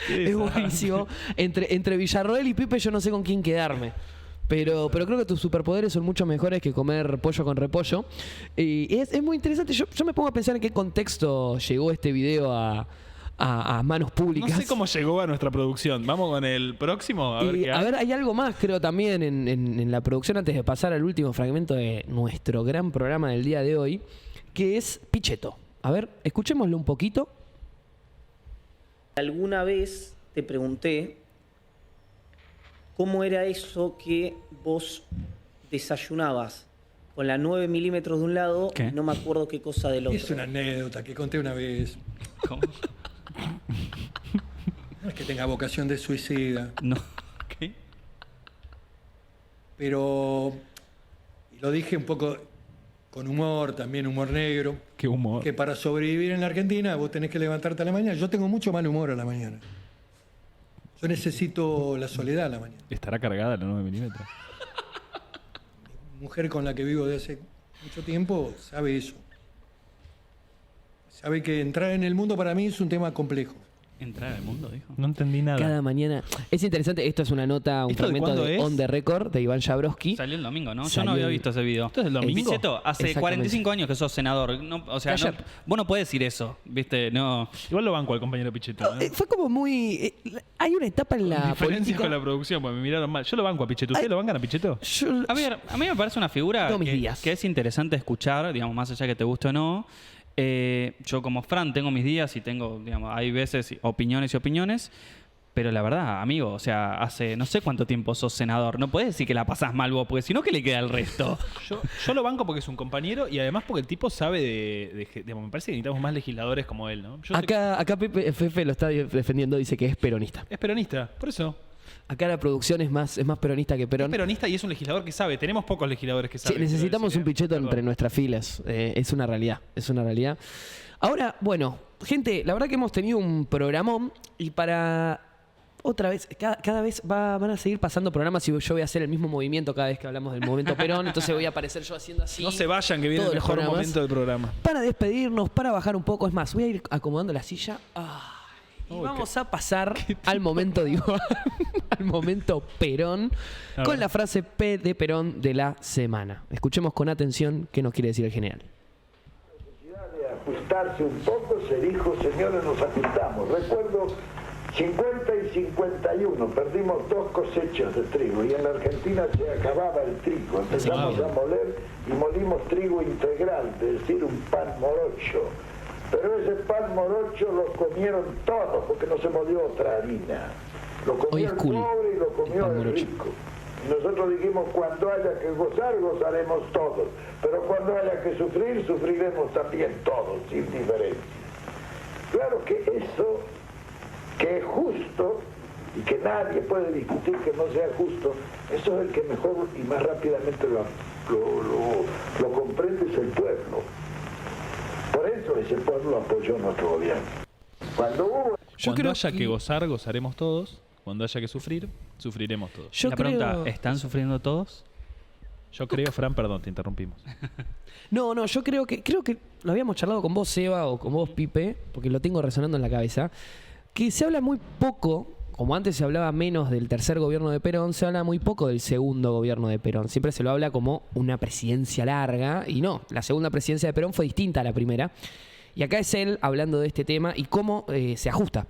[SPEAKER 1] Es buenísimo. Entre Villarroel y Pipe yo no sé con quién quedarme. Pero creo que tus superpoderes son mucho mejores que comer pollo con repollo. Y es muy interesante. Yo me pongo a pensar en qué contexto llegó este video a manos públicas.
[SPEAKER 3] No sé cómo llegó a nuestra producción. Vamos con el próximo. A ver,
[SPEAKER 1] hay algo más, creo, también en la producción antes de pasar al último fragmento de nuestro gran programa del día de hoy, que es Pichetto. A ver, escuchémoslo un poquito.
[SPEAKER 6] Alguna vez te pregunté cómo era eso que vos desayunabas con la 9 milímetros de un lado
[SPEAKER 2] ¿Qué?
[SPEAKER 6] y no me acuerdo qué cosa del otro.
[SPEAKER 7] Es una anécdota que conté una vez.
[SPEAKER 2] ¿Cómo?
[SPEAKER 7] No es que tenga vocación de suicida,
[SPEAKER 2] No. ¿Qué?
[SPEAKER 7] pero y lo dije un poco con humor, también humor negro,
[SPEAKER 3] qué humor.
[SPEAKER 7] que para sobrevivir en la Argentina vos tenés que levantarte a la mañana. Yo tengo mucho mal humor a la mañana. Yo necesito la soledad a la mañana.
[SPEAKER 3] ¿Estará cargada la 9 milímetros?
[SPEAKER 7] Mi mujer con la que vivo desde hace mucho tiempo sabe eso. Sabe que entrar en el mundo para mí es un tema complejo.
[SPEAKER 2] Entrar al mundo, dijo.
[SPEAKER 3] No entendí nada.
[SPEAKER 1] Cada mañana. Es interesante, esto es una nota, un
[SPEAKER 3] ¿Esto de
[SPEAKER 1] fragmento
[SPEAKER 3] cuándo
[SPEAKER 1] de
[SPEAKER 3] es?
[SPEAKER 1] On The Record de Iván Jabrowski.
[SPEAKER 2] Salió el domingo, ¿no? Yo
[SPEAKER 1] Salió
[SPEAKER 2] no había
[SPEAKER 1] el-
[SPEAKER 2] visto ese video.
[SPEAKER 3] ¿Esto es el domingo?
[SPEAKER 2] Pichetto, hace
[SPEAKER 1] Exactamente.
[SPEAKER 2] 45 años que sos senador. No, o sea,
[SPEAKER 1] Ayer.
[SPEAKER 2] vos no podés decir eso, ¿viste? No.
[SPEAKER 3] Igual lo banco al compañero Pichetto.
[SPEAKER 1] Fue como muy... hay una etapa en la
[SPEAKER 3] Diferencias
[SPEAKER 1] política...
[SPEAKER 3] con la producción, porque me miraron mal. Yo lo banco a Pichetto. ¿Ustedes lo bancan a Pichetto?
[SPEAKER 1] Yo-
[SPEAKER 2] A ver, a mí me parece una figura
[SPEAKER 1] Tengo mis días.
[SPEAKER 2] que es interesante escuchar, digamos, más allá que te guste o no. Yo como Fran tengo mis días y tengo, digamos, hay veces opiniones y opiniones, pero la verdad, amigo, o sea, hace no sé cuánto tiempo sos senador. No podés decir que la pasás mal vos, porque si no, ¿qué le queda al resto?
[SPEAKER 3] Yo lo banco porque es un compañero y además porque el tipo sabe digamos, me parece que necesitamos más legisladores como él, ¿no?
[SPEAKER 1] Acá Fefe lo está defendiendo, dice que es peronista.
[SPEAKER 3] Es peronista, por eso.
[SPEAKER 1] Acá la producción es más peronista que Perón.
[SPEAKER 3] Es peronista y es un legislador que sabe. Tenemos pocos legisladores que
[SPEAKER 1] Sí,
[SPEAKER 3] saben.
[SPEAKER 1] necesitamos un Pichetto entre nuestras filas. Es una realidad, es una realidad. Ahora, bueno, gente, la verdad que hemos tenido un programón y para... Otra vez, cada vez van a seguir pasando programas y yo voy a hacer el mismo movimiento cada vez que hablamos del momento Perón, entonces voy a aparecer yo haciendo así.
[SPEAKER 3] No se vayan, que viene el
[SPEAKER 1] todos los
[SPEAKER 3] mejor
[SPEAKER 1] programas.
[SPEAKER 3] momento del programa.
[SPEAKER 1] Para despedirnos, para bajar un poco. Es más, voy a ir acomodando la silla. Y vamos a pasar al momento, al momento Perón, con la frase P de Perón de la semana. Escuchemos con atención qué nos quiere decir el general.
[SPEAKER 8] De ajustarse un poco, se dijo, señores, nos ajustamos. Recuerdo 50 y 51, perdimos 2 cosechas de trigo y en la Argentina se acababa el trigo. Empezamos a moler y molimos trigo integral, es decir, un pan morocho. Pero ese pan morocho lo comieron todos porque no se molió otra harina. Lo comió el pobre y lo comió el rico. Y nosotros dijimos, cuando haya que gozar, gozaremos todos. Pero cuando haya que sufrir, sufriremos también todos, sin diferencia. Claro que eso, que es justo y que nadie puede discutir que no sea justo, eso es el que mejor y más rápidamente lo comprende, es el pueblo. Por eso ese pueblo apoyó nuestro gobierno. Cuando
[SPEAKER 3] haya que gozar, gozaremos todos. Cuando haya que sufrir, sufriremos todos.
[SPEAKER 2] Una pregunta, ¿están sufriendo todos?
[SPEAKER 3] Yo creo, Fran, perdón, te interrumpimos.
[SPEAKER 1] No, yo creo que lo habíamos charlado con vos, Seba, o con vos, Pipe, porque lo tengo resonando en la cabeza, que se habla muy poco, como antes se hablaba menos del tercer gobierno de Perón, se habla muy poco del segundo gobierno de Perón. Siempre se lo habla como una presidencia larga, y no, la segunda presidencia de Perón fue distinta a la primera. Y acá es él hablando de este tema y cómo se ajusta.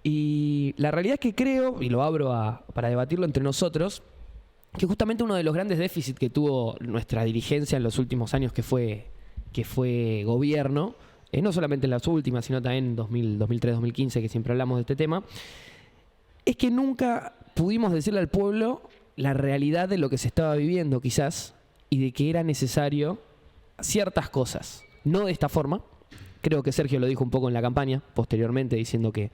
[SPEAKER 1] Y la realidad es que creo, y lo abro para debatirlo entre nosotros, que justamente uno de los grandes déficits que tuvo nuestra dirigencia en los últimos años que fue gobierno, no solamente en las últimas, sino también en 2003, 2015, que siempre hablamos de este tema, es que nunca pudimos decirle al pueblo la realidad de lo que se estaba viviendo quizás y de que era necesario ciertas cosas. No de esta forma. Creo que Sergio lo dijo un poco en la campaña, posteriormente, diciendo que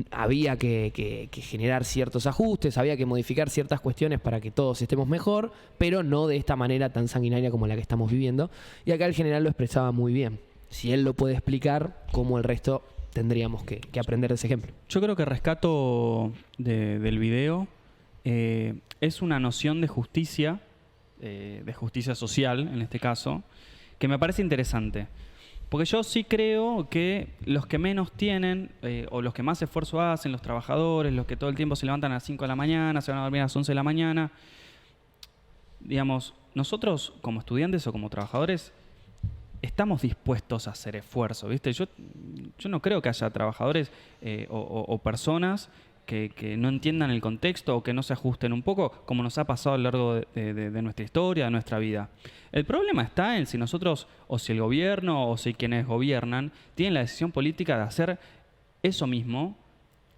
[SPEAKER 1] había que generar ciertos ajustes, había que modificar ciertas cuestiones para que todos estemos mejor, pero no de esta manera tan sanguinaria como la que estamos viviendo. Y acá el general lo expresaba muy bien. Si él lo puede explicar, ¿cómo el resto tendríamos que aprender de ese ejemplo?
[SPEAKER 2] Yo creo que rescato del video es una noción de justicia social, en este caso, que me parece interesante. Porque yo sí creo que los que menos tienen, o los que más esfuerzo hacen, los trabajadores, los que todo el tiempo se levantan a las 5 de la mañana, se van a dormir a las 11 de la mañana, digamos, nosotros como estudiantes o como trabajadores estamos dispuestos a hacer esfuerzo, ¿viste? Yo no creo que haya trabajadores o personas que no entiendan el contexto o que no se ajusten un poco, como nos ha pasado a lo largo de nuestra historia, de nuestra vida. El problema está en si nosotros, o si el gobierno, o si quienes gobiernan, tienen la decisión política de hacer eso mismo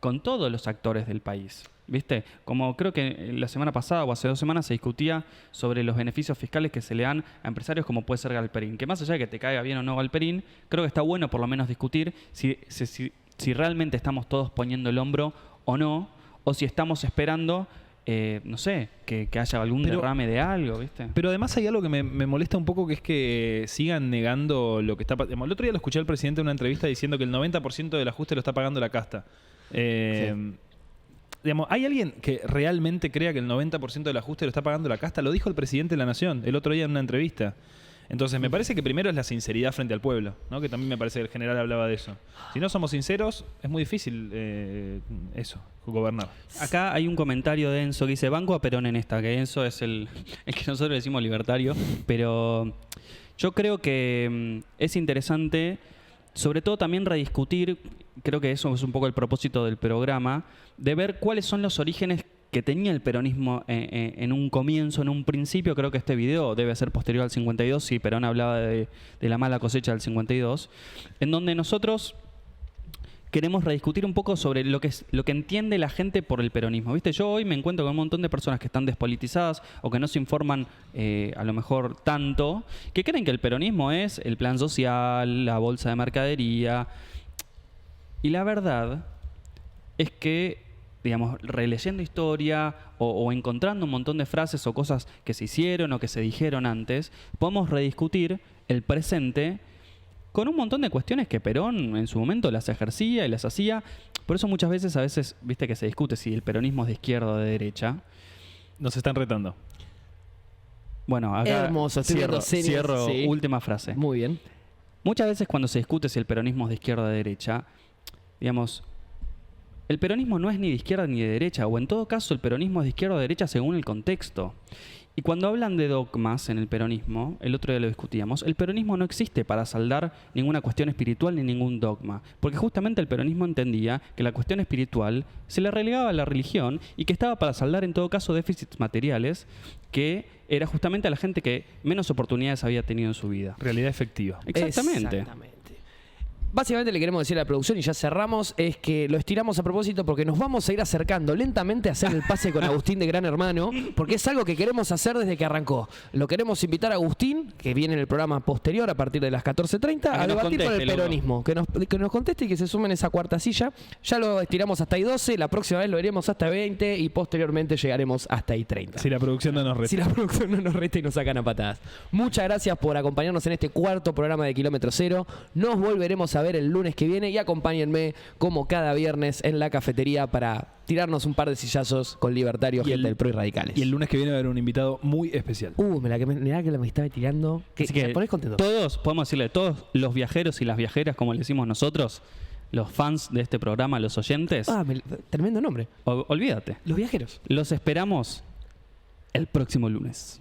[SPEAKER 2] con todos los actores del país. ¿Viste? Como creo que la semana pasada o hace 2 semanas se discutía sobre los beneficios fiscales que se le dan a empresarios como puede ser Galperín. Que más allá de que te caiga bien o no Galperín, creo que está bueno por lo menos discutir si realmente estamos todos poniendo el hombro o no, o si estamos esperando, no sé, que haya algún derrame de algo, ¿viste?
[SPEAKER 3] Pero además hay algo que me molesta un poco, que es que sigan negando lo que está pasando. El otro día lo escuché al presidente en una entrevista diciendo que el 90% del ajuste lo está pagando la casta. Sí. Digamos, ¿hay alguien que realmente crea que el 90% del ajuste lo está pagando la casta? Lo dijo el presidente de la Nación el otro día en una entrevista. Entonces, me parece que primero es la sinceridad frente al pueblo, ¿no? Que también me parece que el general hablaba de eso. Si no somos sinceros, es muy difícil gobernar.
[SPEAKER 2] Acá hay un comentario de Enzo que dice, banco a Perón en esta, que Enzo es el que nosotros le decimos libertario, pero yo creo que es interesante, sobre todo también rediscutir, creo que eso es un poco el propósito del programa, de ver cuáles son los orígenes que tenía el peronismo en un comienzo, en un principio. Creo que este video debe ser posterior al 52, si Perón hablaba de la mala cosecha del 52, en donde nosotros queremos rediscutir un poco sobre lo que entiende la gente por el peronismo. ¿Viste? Yo hoy me encuentro con un montón de personas que están despolitizadas o que no se informan a lo mejor tanto, que creen que el peronismo es el plan social, la bolsa de mercadería. Y la verdad es que digamos, releyendo historia o encontrando un montón de frases o cosas que se hicieron o que se dijeron antes, podemos rediscutir el presente con un montón de cuestiones que Perón en su momento las ejercía y las hacía. Por eso muchas veces, viste que se discute si el peronismo es de izquierda o de derecha.
[SPEAKER 3] Nos están retando.
[SPEAKER 2] Bueno, acá
[SPEAKER 1] Hermoso, estoy viendo series,
[SPEAKER 2] cierro
[SPEAKER 1] sí.
[SPEAKER 2] última frase.
[SPEAKER 1] Muy bien.
[SPEAKER 2] Muchas veces cuando se discute si el peronismo es de izquierda o de derecha, digamos, el peronismo no es ni de izquierda ni de derecha, o en todo caso el peronismo es de izquierda o de derecha según el contexto. Y cuando hablan de dogmas en el peronismo, el otro día lo discutíamos, el peronismo no existe para saldar ninguna cuestión espiritual ni ningún dogma, porque justamente el peronismo entendía que la cuestión espiritual se le relegaba a la religión y que estaba para saldar en todo caso déficits materiales, que era justamente a la gente que menos oportunidades había tenido en su vida.
[SPEAKER 3] Realidad efectiva.
[SPEAKER 2] Exactamente.
[SPEAKER 1] Básicamente le queremos decir a la producción, y ya cerramos, es que lo estiramos a propósito porque nos vamos a ir acercando lentamente a hacer el pase con Agustín de Gran Hermano, porque es algo que queremos hacer desde que arrancó. Lo queremos invitar a Agustín, que viene en el programa posterior a partir de las 14:30, a debatir con el peronismo. Que nos conteste y que se sume en esa cuarta silla. Ya lo estiramos hasta ahí 12, la próxima vez lo iremos hasta 20 y posteriormente llegaremos hasta ahí 30.
[SPEAKER 3] Si la producción no nos reta.
[SPEAKER 1] Si la producción no nos resta y nos sacan a patadas. Muchas gracias por acompañarnos en este cuarto programa de Kilómetro Cero. Nos volveremos a ver el lunes que viene y acompáñenme como cada viernes en la cafetería para tirarnos un par de sillazos con libertarios, gente del PRO y radicales.
[SPEAKER 3] Y el lunes que viene va a haber un invitado muy especial.
[SPEAKER 1] Mirá que me estaba tirando.
[SPEAKER 2] Así que
[SPEAKER 1] ¿te ponés contento?
[SPEAKER 2] todos, podemos decirle, todos los viajeros y las viajeras, como le decimos nosotros, los fans de este programa, los oyentes,
[SPEAKER 1] Tremendo nombre.
[SPEAKER 2] olvídate.
[SPEAKER 1] Los viajeros.
[SPEAKER 2] Los esperamos el próximo lunes.